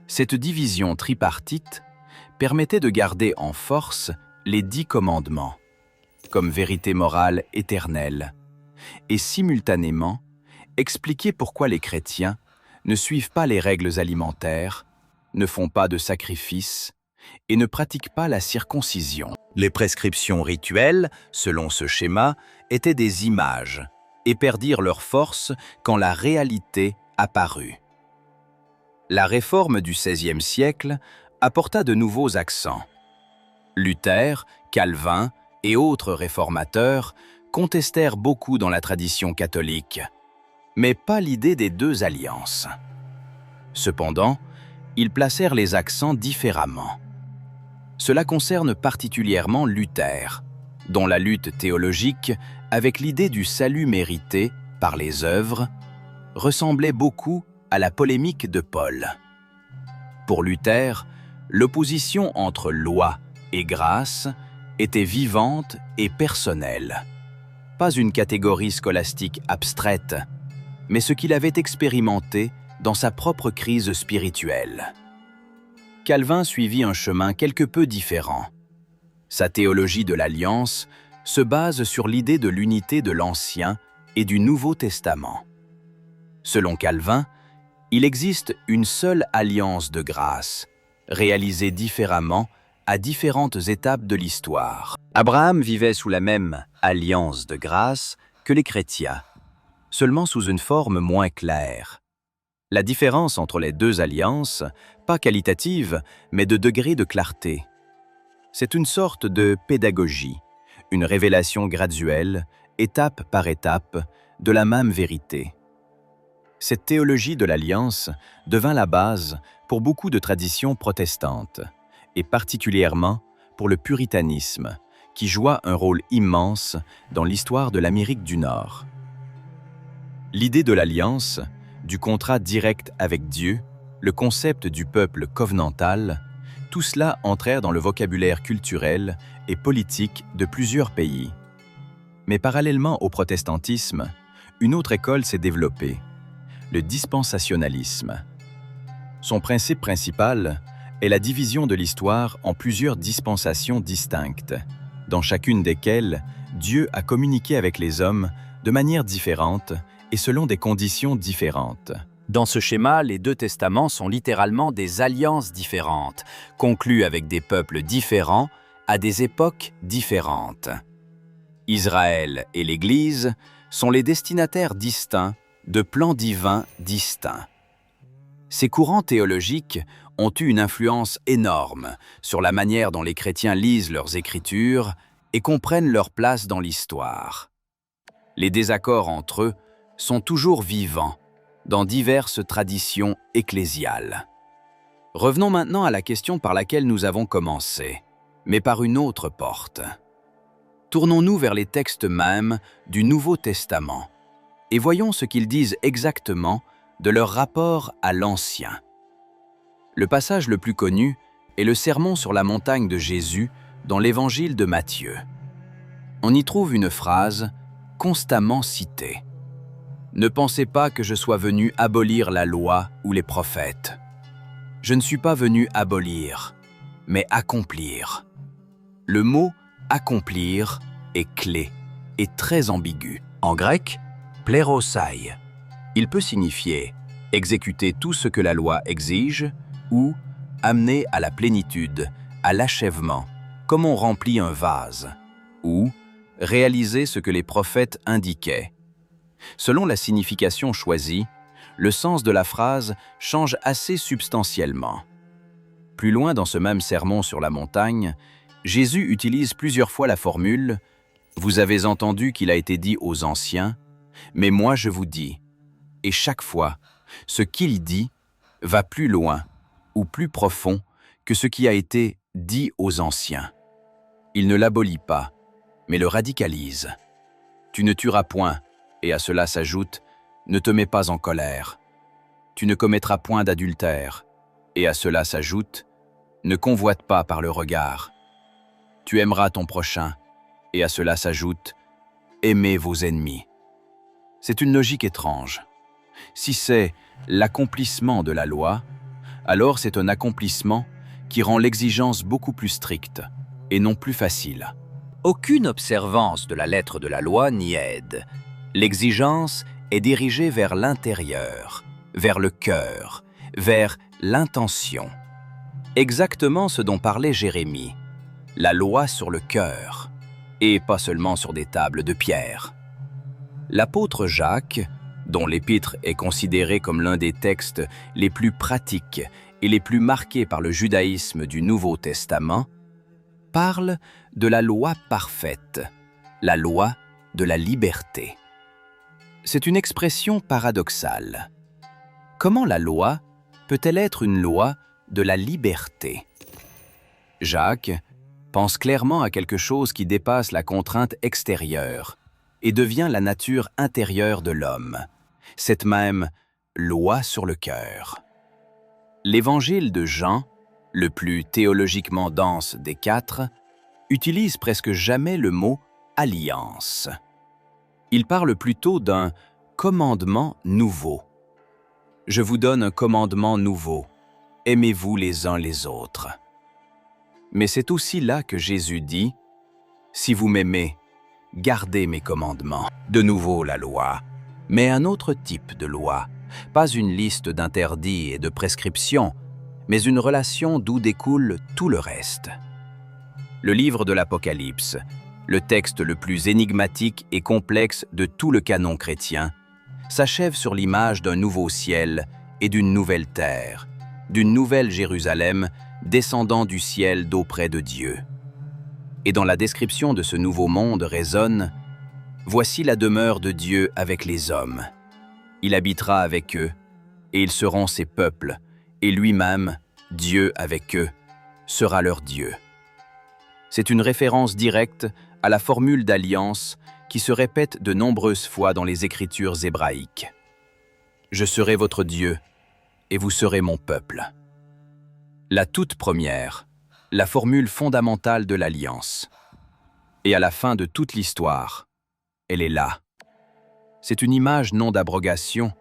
Cette division tripartite permettait de garder en force les 10 commandements, comme vérité morale éternelle, et simultanément expliquer pourquoi les chrétiens ne suivent pas les règles alimentaires, ne font pas de sacrifices et ne pratiquent pas la circoncision. Les prescriptions rituelles, selon ce schéma, étaient des images, et perdirent leur force quand la réalité apparut. La réforme du XVIe siècle apporta de nouveaux accents. Luther, Calvin et autres réformateurs contestèrent beaucoup dans la tradition catholique, mais pas l'idée des deux alliances. Cependant, ils placèrent les accents différemment. Cela concerne particulièrement Luther, dont la lutte théologique avec l'idée du salut mérité par les œuvres ressemblait beaucoup à la polémique de Paul. Pour Luther, l'opposition entre loi et grâce était vivante et personnelle. Pas une catégorie scolastique abstraite, mais ce qu'il avait expérimenté dans sa propre crise spirituelle. Calvin suivit un chemin quelque peu différent. Sa théologie de l'Alliance se base sur l'idée de l'unité de l'Ancien et du Nouveau Testament. Selon Calvin, il existe une seule alliance de grâce, réalisée différemment à différentes étapes de l'histoire. Abraham vivait sous la même alliance de grâce que les chrétiens, seulement sous une forme moins claire. La différence entre les deux alliances, pas qualitative, mais de degré de clarté. C'est une sorte de pédagogie, une révélation graduelle, étape par étape, de la même vérité. Cette théologie de l'Alliance devint la base pour beaucoup de traditions protestantes, et particulièrement pour le puritanisme, qui joua un rôle immense dans l'histoire de l'Amérique du Nord. L'idée de l'Alliance, du contrat direct avec Dieu, le concept du peuple covenantal, Tout cela entrèrent dans le vocabulaire culturel et politique de plusieurs pays. Mais parallèlement au protestantisme, une autre école s'est développée, le dispensationalisme. Son principe principal est la division de l'histoire en plusieurs dispensations distinctes, dans chacune desquelles Dieu a communiqué avec les hommes de manière différente et selon des conditions différentes. Dans ce schéma, les deux testaments sont littéralement des alliances différentes, conclues avec des peuples différents à des époques différentes. Israël et l'Église sont les destinataires distincts de plans divins distincts. Ces courants théologiques ont eu une influence énorme sur la manière dont les chrétiens lisent leurs Écritures et comprennent leur place dans l'histoire. Les désaccords entre eux sont toujours vivants dans diverses traditions ecclésiales. Revenons maintenant à la question par laquelle nous avons commencé, mais par une autre porte. Tournons-nous vers les textes mêmes du Nouveau Testament et voyons ce qu'ils disent exactement de leur rapport à l'Ancien. Le passage le plus connu est le Sermon sur la montagne de Jésus dans l'Évangile de Matthieu. On y trouve une phrase constamment citée. « Ne pensez pas que je sois venu abolir la loi ou les prophètes. Je ne suis pas venu abolir, mais accomplir. » Le mot « accomplir » est clé et très ambigu. En grec, « plérosai ». Il peut signifier « exécuter tout ce que la loi exige » ou « amener à la plénitude, à l'achèvement, comme on remplit un vase » ou « réaliser ce que les prophètes indiquaient ». Selon la signification choisie, le sens de la phrase change assez substantiellement. Plus loin dans ce même sermon sur la montagne, Jésus utilise plusieurs fois la formule « Vous avez entendu qu'il a été dit aux anciens, mais moi je vous dis ». Et chaque fois, ce qu'il dit va plus loin ou plus profond que ce qui a été dit aux anciens. Il ne l'abolit pas, mais le radicalise. Tu ne tueras point, et à cela s'ajoute « ne te mets pas en colère ». Tu ne commettras point d'adultère, et à cela s'ajoute « ne convoite pas par le regard ». Tu aimeras ton prochain, et à cela s'ajoute « aimez vos ennemis ». C'est une logique étrange. Si c'est l'accomplissement de la loi, alors c'est un accomplissement qui rend l'exigence beaucoup plus stricte et non plus facile. Aucune observance de la lettre de la loi n'y aide. L'exigence est dirigée vers l'intérieur, vers le cœur, vers l'intention. Exactement ce dont parlait Jérémie, la loi sur le cœur, et pas seulement sur des tables de pierre. L'apôtre Jacques, dont l'épître est considéré comme l'un des textes les plus pratiques et les plus marqués par le judaïsme du Nouveau Testament, parle de la loi parfaite, la loi de la liberté. C'est une expression paradoxale. Comment la loi peut-elle être une loi de la liberté? Jacques pense clairement à quelque chose qui dépasse la contrainte extérieure et devient la nature intérieure de l'homme, cette même loi sur le cœur. L'évangile de Jean, le plus théologiquement dense des quatre, utilise presque jamais le mot « alliance ». Il parle plutôt d'un « commandement nouveau ». « Je vous donne un commandement nouveau, aimez-vous les uns les autres ». Mais c'est aussi là que Jésus dit « Si vous m'aimez, gardez mes commandements ». De nouveau la loi, mais un autre type de loi, pas une liste d'interdits et de prescriptions, mais une relation d'où découle tout le reste. Le livre de l'Apocalypse, le texte le plus énigmatique et complexe de tout le canon chrétien, s'achève sur l'image d'un nouveau ciel et d'une nouvelle terre, d'une nouvelle Jérusalem descendant du ciel d'auprès de Dieu. Et dans la description de ce nouveau monde résonne « Voici la demeure de Dieu avec les hommes. Il habitera avec eux, et ils seront ses peuples, et lui-même, Dieu avec eux, sera leur Dieu. » C'est une référence directe à la formule d'alliance qui se répète de nombreuses fois dans les Écritures hébraïques. « Je serai votre Dieu, et vous serez mon peuple. » La toute première, la formule fondamentale de l'Alliance. Et à la fin de toute l'histoire, elle est là. C'est une image non d'abrogation,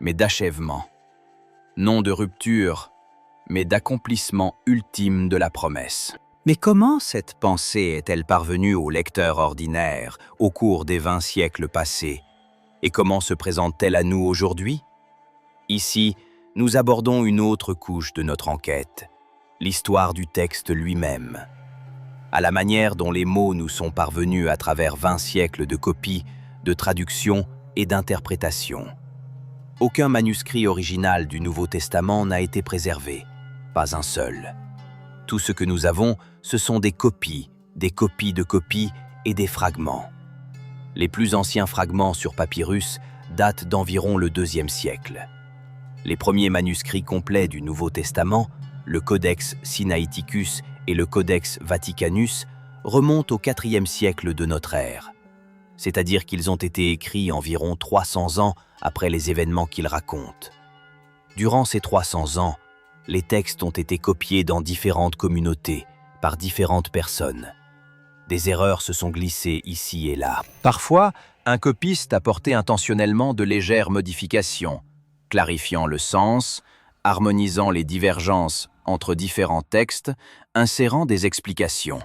mais d'achèvement. Non de rupture, mais d'accomplissement ultime de la promesse. Mais comment cette pensée est-elle parvenue au lecteur ordinaire au cours des 20 siècles passés? Et comment se présente-t-elle à nous aujourd'hui? Ici, nous abordons une autre couche de notre enquête, l'histoire du texte lui-même. À la manière dont les mots nous sont parvenus à travers 20 siècles de copies, de traductions et d'interprétations. Aucun manuscrit original du Nouveau Testament n'a été préservé, pas un seul. Tout ce que nous avons, ce sont des copies de copies et des fragments. Les plus anciens fragments sur papyrus datent d'environ le IIe siècle. Les premiers manuscrits complets du Nouveau Testament, le Codex Sinaiticus et le Codex Vaticanus, remontent au IVe siècle de notre ère. C'est-à-dire qu'ils ont été écrits environ 300 ans après les événements qu'ils racontent. Durant ces 300 ans, les textes ont été copiés dans différentes communautés, par différentes personnes. Des erreurs se sont glissées ici et là. Parfois, un copiste a apporté intentionnellement de légères modifications, clarifiant le sens, harmonisant les divergences entre différents textes, insérant des explications.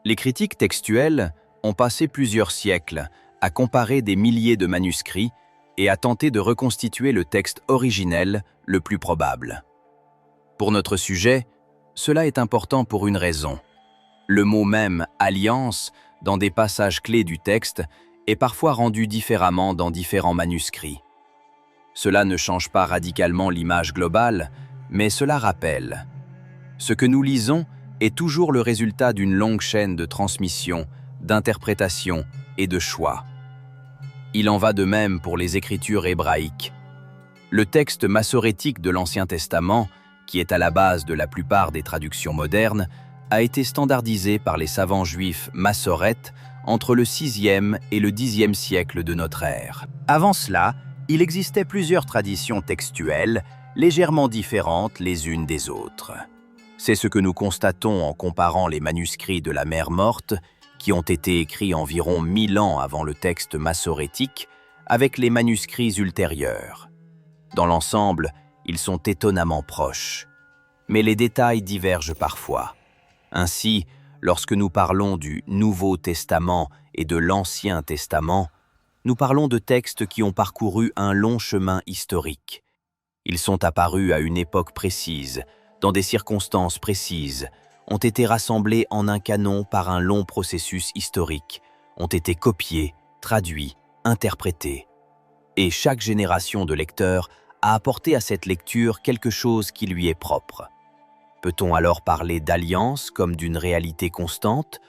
Les critiques textuelles ont passé plusieurs siècles à comparer des milliers de manuscrits et à tenter de reconstituer le texte originel le plus probable. Pour notre sujet, cela est important pour une raison. Le mot même « alliance » dans des passages clés du texte est parfois rendu différemment dans différents manuscrits. Cela ne change pas radicalement l'image globale, mais cela rappelle. Ce que nous lisons est toujours le résultat d'une longue chaîne de transmission, d'interprétation et de choix. Il en va de même pour les écritures hébraïques. Le texte massorétique de l'Ancien Testament, qui est à la base de la plupart des traductions modernes, a été standardisé par les savants juifs massorètes entre le VIe et le Xe siècle de notre ère. Avant cela, il existait plusieurs traditions textuelles, légèrement différentes les unes des autres. C'est ce que nous constatons en comparant les manuscrits de la Mer Morte, qui ont été écrits environ 1000 ans avant le texte massorétique, avec les manuscrits ultérieurs. Dans l'ensemble, ils sont étonnamment proches. Mais les détails divergent parfois. Ainsi, lorsque nous parlons du Nouveau Testament et de l'Ancien Testament, nous parlons de textes qui ont parcouru un long chemin historique. Ils sont apparus à une époque précise, dans des circonstances précises, ont été rassemblés en un canon par un long processus historique, ont été copiés, traduits, interprétés. Et chaque génération de lecteurs a apporté à cette lecture quelque chose qui lui est propre. Peut-on alors parler d'alliance comme d'une réalité constante,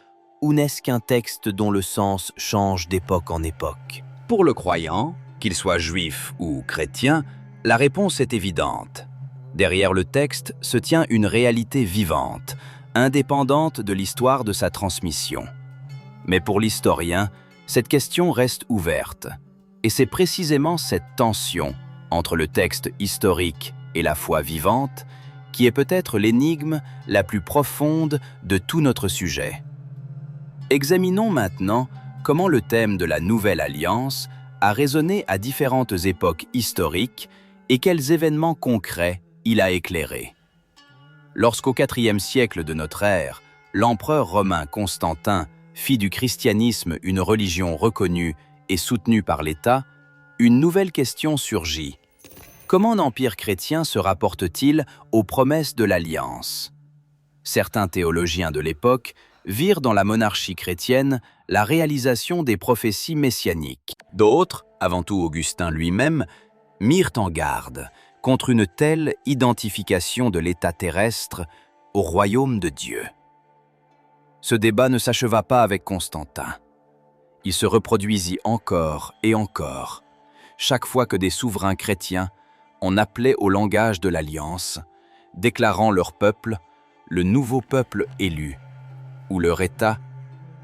ou n'est-ce qu'un texte dont le sens change d'époque en époque? Pour le croyant, qu'il soit juif ou chrétien, la réponse est évidente. Derrière le texte se tient une réalité vivante, indépendante de l'histoire de sa transmission. Mais pour l'historien, cette question reste ouverte. Et c'est précisément cette tension entre le texte historique et la foi vivante qui est peut-être l'énigme la plus profonde de tout notre sujet. Examinons maintenant comment le thème de la Nouvelle Alliance a résonné à différentes époques historiques et quels événements concrets il a éclairés. Lorsqu'au IVe siècle de notre ère, l'empereur romain Constantin fit du christianisme une religion reconnue et soutenue par l'État, une nouvelle question surgit. Comment l'Empire chrétien se rapporte-t-il aux promesses de l'Alliance? Certains théologiens de l'époque virent dans la monarchie chrétienne la réalisation des prophéties messianiques. D'autres, avant tout Augustin lui-même, mirent en garde contre une telle identification de l'État terrestre au royaume de Dieu. Ce débat ne s'acheva pas avec Constantin. Il se reproduisit encore et encore, chaque fois que des souverains chrétiens en appelaient au langage de l'Alliance, déclarant leur peuple le nouveau peuple élu, ou leur État,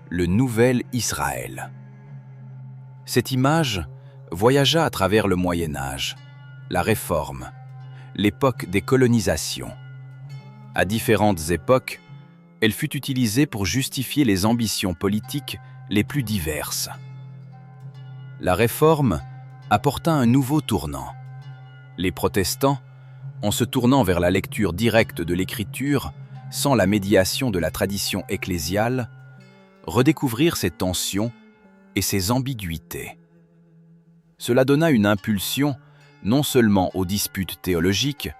le nouvel Israël. Cette image voyagea à travers le Moyen Âge, la Réforme, l'époque des colonisations. À différentes époques, elle fut utilisée pour justifier les ambitions politiques les plus diverses. La Réforme apporta un nouveau tournant. Les protestants, en se tournant vers la lecture directe de l'Écriture, sans la médiation de la tradition ecclésiale, redécouvrirent ses tensions et ses ambiguïtés. Cela donna une impulsion non seulement aux disputes théologiques,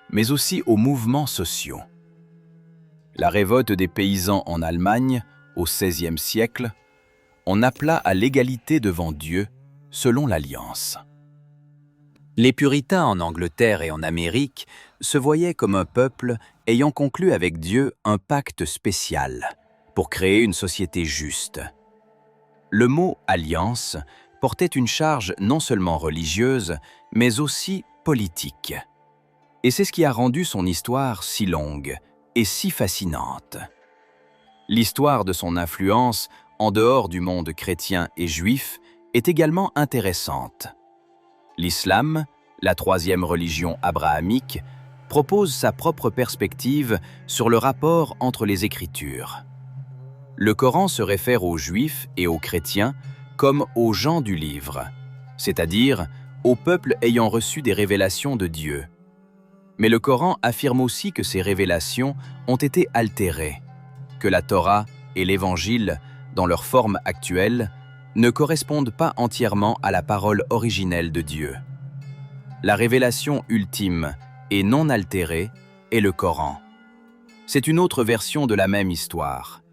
mais aussi aux mouvements sociaux. La révolte des paysans en Allemagne, au XVIe siècle, en appela à l'égalité devant Dieu, selon l'Alliance. Les puritains en Angleterre et en Amérique se voyaient comme un peuple ayant conclu avec Dieu un pacte spécial pour créer une société juste. Le mot « alliance » portait une charge non seulement religieuse, mais aussi politique. Et c'est ce qui a rendu son histoire si longue et si fascinante. L'histoire de son influence en dehors du monde chrétien et juif est également intéressante. L'islam, la troisième religion abrahamique, propose sa propre perspective sur le rapport entre les Écritures. Le Coran se réfère aux Juifs et aux chrétiens comme aux gens du livre, c'est-à-dire au peuple ayant reçu des révélations de Dieu. Mais le Coran affirme aussi que ces révélations ont été altérées, que la Torah et l'Évangile, dans leur forme actuelle, ne correspondent pas entièrement à la parole originelle de Dieu. La révélation ultime et non altérée est le Coran. C'est une autre version de la même histoire,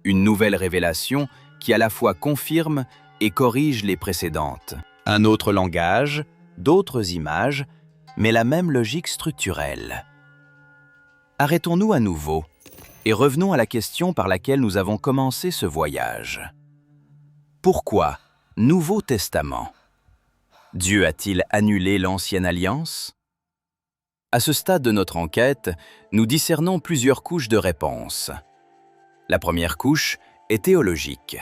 une nouvelle révélation qui à la fois confirme et corrige les précédentes. Un autre langage, d'autres images, mais la même logique structurelle. Arrêtons-nous à nouveau et revenons à la question par laquelle nous avons commencé ce voyage. Pourquoi Nouveau Testament? Dieu a-t-il annulé l'Ancienne Alliance? À ce stade de notre enquête, nous discernons plusieurs couches de réponses. La première couche est théologique.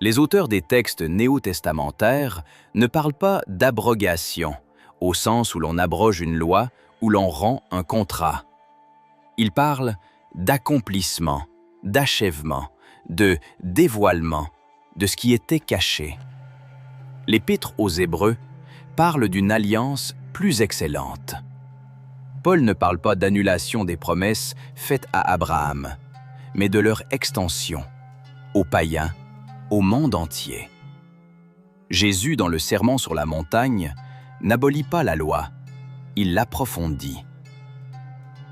Les auteurs des textes néo-testamentaires ne parlent pas d'abrogation, au sens où l'on abroge une loi ou l'on rend un contrat. Ils parlent d'accomplissement, d'achèvement, de dévoilement, de ce qui était caché. L'Épître aux Hébreux parle d'une alliance plus excellente. Paul ne parle pas d'annulation des promesses faites à Abraham, mais de leur extension aux païens, au monde entier. Jésus, dans le Sermon sur la montagne, n'abolit pas la loi, il l'approfondit.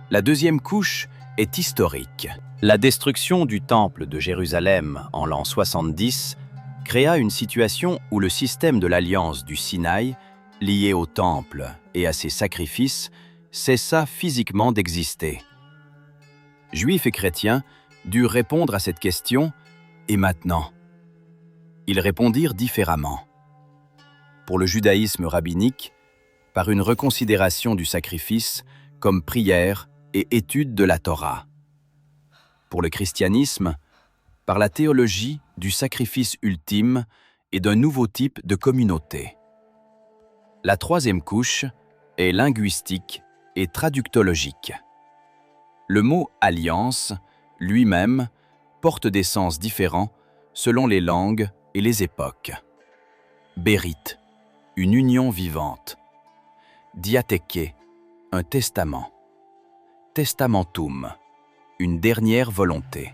La deuxième couche est historique. La destruction du temple de Jérusalem en l'an 70 créa une situation où le système de l'alliance du Sinaï, lié au temple et à ses sacrifices, cessa physiquement d'exister. Juifs et chrétiens durent répondre à cette question « Et maintenant ?» Ils répondirent différemment. Pour le judaïsme rabbinique, par une reconsidération du sacrifice comme prière et étude de la Torah. Pour le christianisme, par la théologie du sacrifice ultime et d'un nouveau type de communauté. La troisième couche est linguistique et traductologique. Le mot « alliance » lui-même porte des sens différents selon les langues et les époques. Bérite, une union vivante. Diatheke, un testament. Testamentum, une dernière volonté.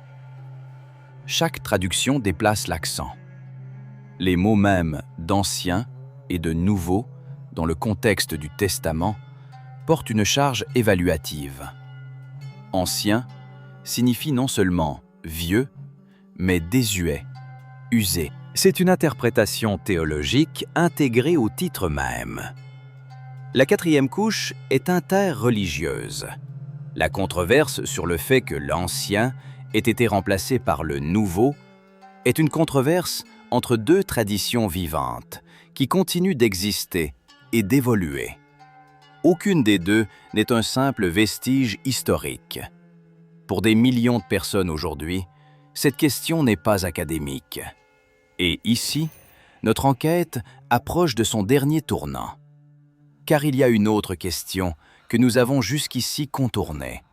Chaque traduction déplace l'accent. Les mots mêmes d'ancien et de nouveau, dans le contexte du testament, portent une charge évaluative. Ancien signifie non seulement vieux, mais désuet, usé. C'est une interprétation théologique intégrée au titre même. La quatrième couche est interreligieuse. La controverse sur le fait que l'ancien ait été remplacé par le nouveau est une controverse entre deux traditions vivantes qui continuent d'exister et d'évoluer. Aucune des deux n'est un simple vestige historique. Pour des millions de personnes aujourd'hui, cette question n'est pas académique. Et ici, notre enquête approche de son dernier tournant. Car il y a une autre question que nous avons jusqu'ici contournée.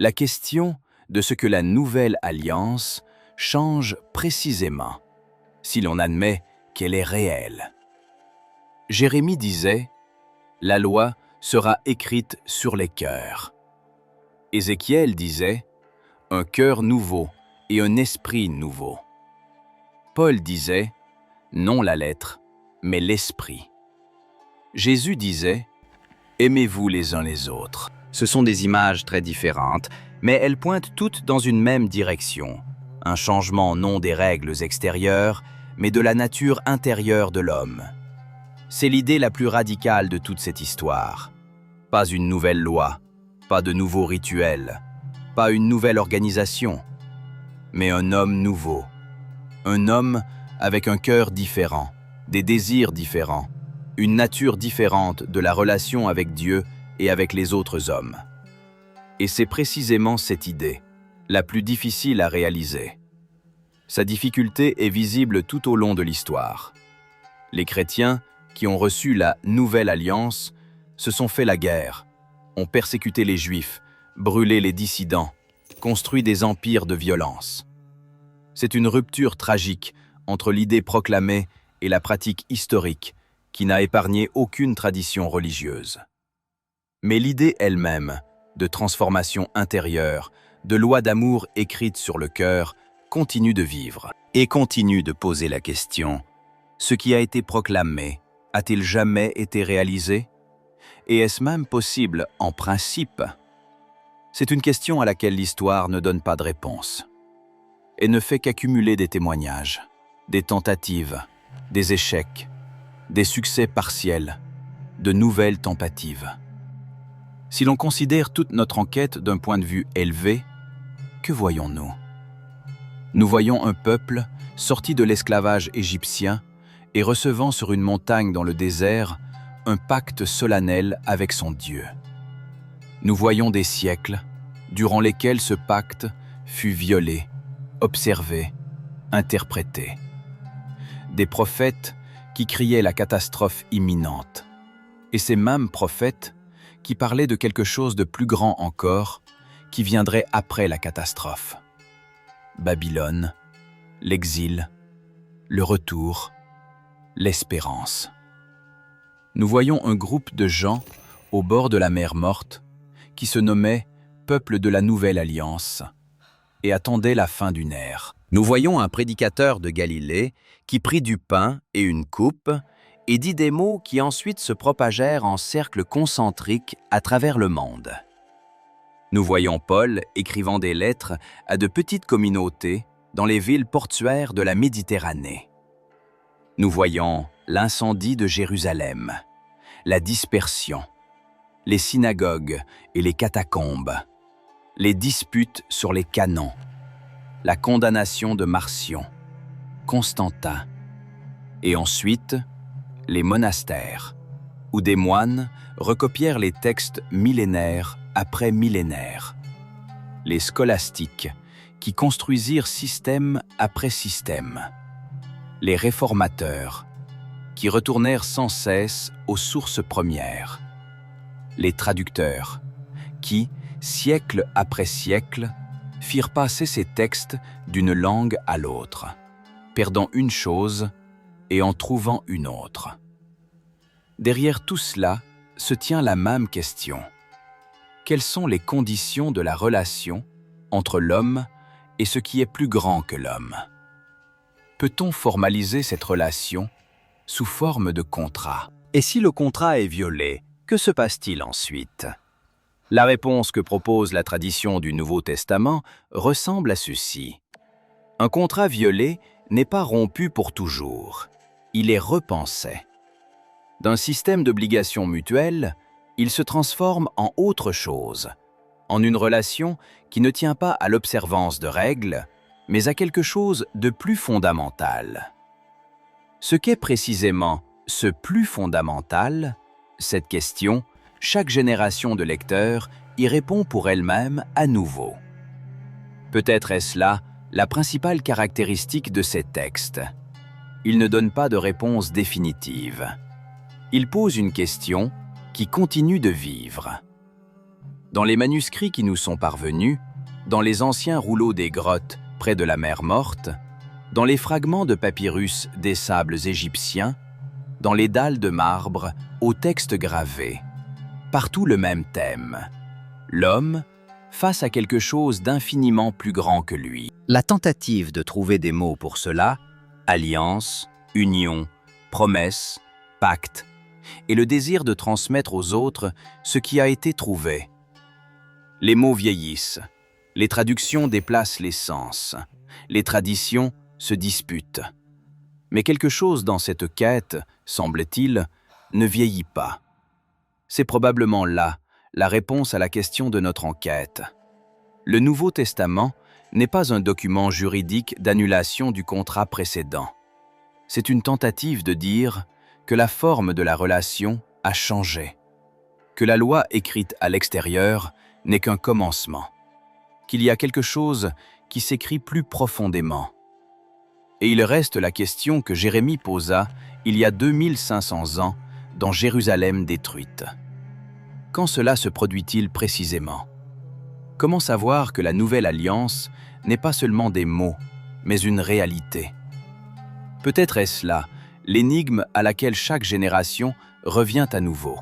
La question de ce que la nouvelle alliance change précisément, si l'on admet qu'elle est réelle. Jérémie disait « La loi sera écrite sur les cœurs ». Ézéchiel disait « Un cœur nouveau et un esprit nouveau ». Paul disait « Non la lettre, mais l'esprit ». Jésus disait « Aimez-vous les uns les autres ». Ce sont des images très différentes, mais elles pointent toutes dans une même direction. Un changement non des règles extérieures, mais de la nature intérieure de l'homme. C'est l'idée la plus radicale de toute cette histoire. Pas une nouvelle loi, pas de nouveaux rituels, pas une nouvelle organisation, mais un homme nouveau. Un homme avec un cœur différent, des désirs différents, une nature différente de la relation avec Dieu et avec les autres hommes. Et c'est précisément cette idée, la plus difficile à réaliser. Sa difficulté est visible tout au long de l'histoire. Les chrétiens, qui ont reçu la Nouvelle Alliance, se sont fait la guerre, ont persécuté les Juifs, brûlé les dissidents, construit des empires de violence. C'est une rupture tragique entre l'idée proclamée et la pratique historique qui n'a épargné aucune tradition religieuse. Mais l'idée elle-même, de transformation intérieure, de loi d'amour écrite sur le cœur, continue de vivre et continue de poser la question « Ce qui a été proclamé a-t-il jamais été réalisé? Et est-ce même possible en principe ?» C'est une question à laquelle l'histoire ne donne pas de réponse et ne fait qu'accumuler des témoignages, des tentatives, des échecs, des succès partiels, de nouvelles tentatives. Si l'on considère toute notre enquête d'un point de vue élevé, que voyons-nous? Nous voyons un peuple sorti de l'esclavage égyptien et recevant sur une montagne dans le désert un pacte solennel avec son Dieu. Nous voyons des siècles durant lesquels ce pacte fut violé, observé, interprété. Des prophètes qui criaient la catastrophe imminente. Et ces mêmes prophètes qui parlaient de quelque chose de plus grand encore, qui viendrait après la catastrophe. Babylone, l'exil, le retour, l'espérance. Nous voyons un groupe de gens au bord de la mer Morte qui se nommait « Peuple de la Nouvelle Alliance » et attendait la fin d'une ère. Nous voyons un prédicateur de Galilée qui prit du pain et une coupe et dit des mots qui ensuite se propagèrent en cercles concentriques à travers le monde. Nous voyons Paul écrivant des lettres à de petites communautés dans les villes portuaires de la Méditerranée. Nous voyons l'incendie de Jérusalem, la dispersion, les synagogues et les catacombes, les disputes sur les canons, la condamnation de Marcion, Constantin, et ensuite les monastères, où des moines recopièrent les textes millénaires après millénaires, les scolastiques qui construisirent système après système, les réformateurs qui retournèrent sans cesse aux sources premières, les traducteurs qui, siècle après siècle, firent passer ces textes d'une langue à l'autre, perdant une chose et en trouvant une autre. Derrière tout cela se tient la même question. Quelles sont les conditions de la relation entre l'homme et ce qui est plus grand que l'homme? Peut-on formaliser cette relation sous forme de contrat? Et si le contrat est violé, que se passe-t-il ensuite? La réponse que propose la tradition du Nouveau Testament ressemble à ceci. Un contrat violé n'est pas rompu pour toujours, il est repensé. D'un système d'obligations mutuelles, il se transforme en autre chose, en une relation qui ne tient pas à l'observance de règles, mais à quelque chose de plus fondamental. Ce qu'est précisément ce plus fondamental, cette question, chaque génération de lecteurs y répond pour elle-même à nouveau. Peut-être est-ce là la principale caractéristique de ces textes. Ils ne donnent pas de réponse définitive. Ils posent une question qui continue de vivre. Dans les manuscrits qui nous sont parvenus, dans les anciens rouleaux des grottes près de la mer Morte, dans les fragments de papyrus des sables égyptiens, dans les dalles de marbre aux textes gravés, partout le même thème. L'homme face à quelque chose d'infiniment plus grand que lui. La tentative de trouver des mots pour cela, alliance, union, promesse, pacte, et le désir de transmettre aux autres ce qui a été trouvé. Les mots vieillissent, les traductions déplacent les sens, les traditions se disputent. Mais quelque chose dans cette quête, semble-t-il, ne vieillit pas. C'est probablement là la réponse à la question de notre enquête. Le Nouveau Testament n'est pas un document juridique d'annulation du contrat précédent. C'est une tentative de dire que la forme de la relation a changé, que la loi écrite à l'extérieur n'est qu'un commencement, qu'il y a quelque chose qui s'écrit plus profondément. Et il reste la question que Jérémie posa il y a 2500 ans dans Jérusalem détruite. Quand cela se produit-il précisément? Comment savoir que la nouvelle alliance n'est pas seulement des mots, mais une réalité? Peut-être est-ce là l'énigme à laquelle chaque génération revient à nouveau.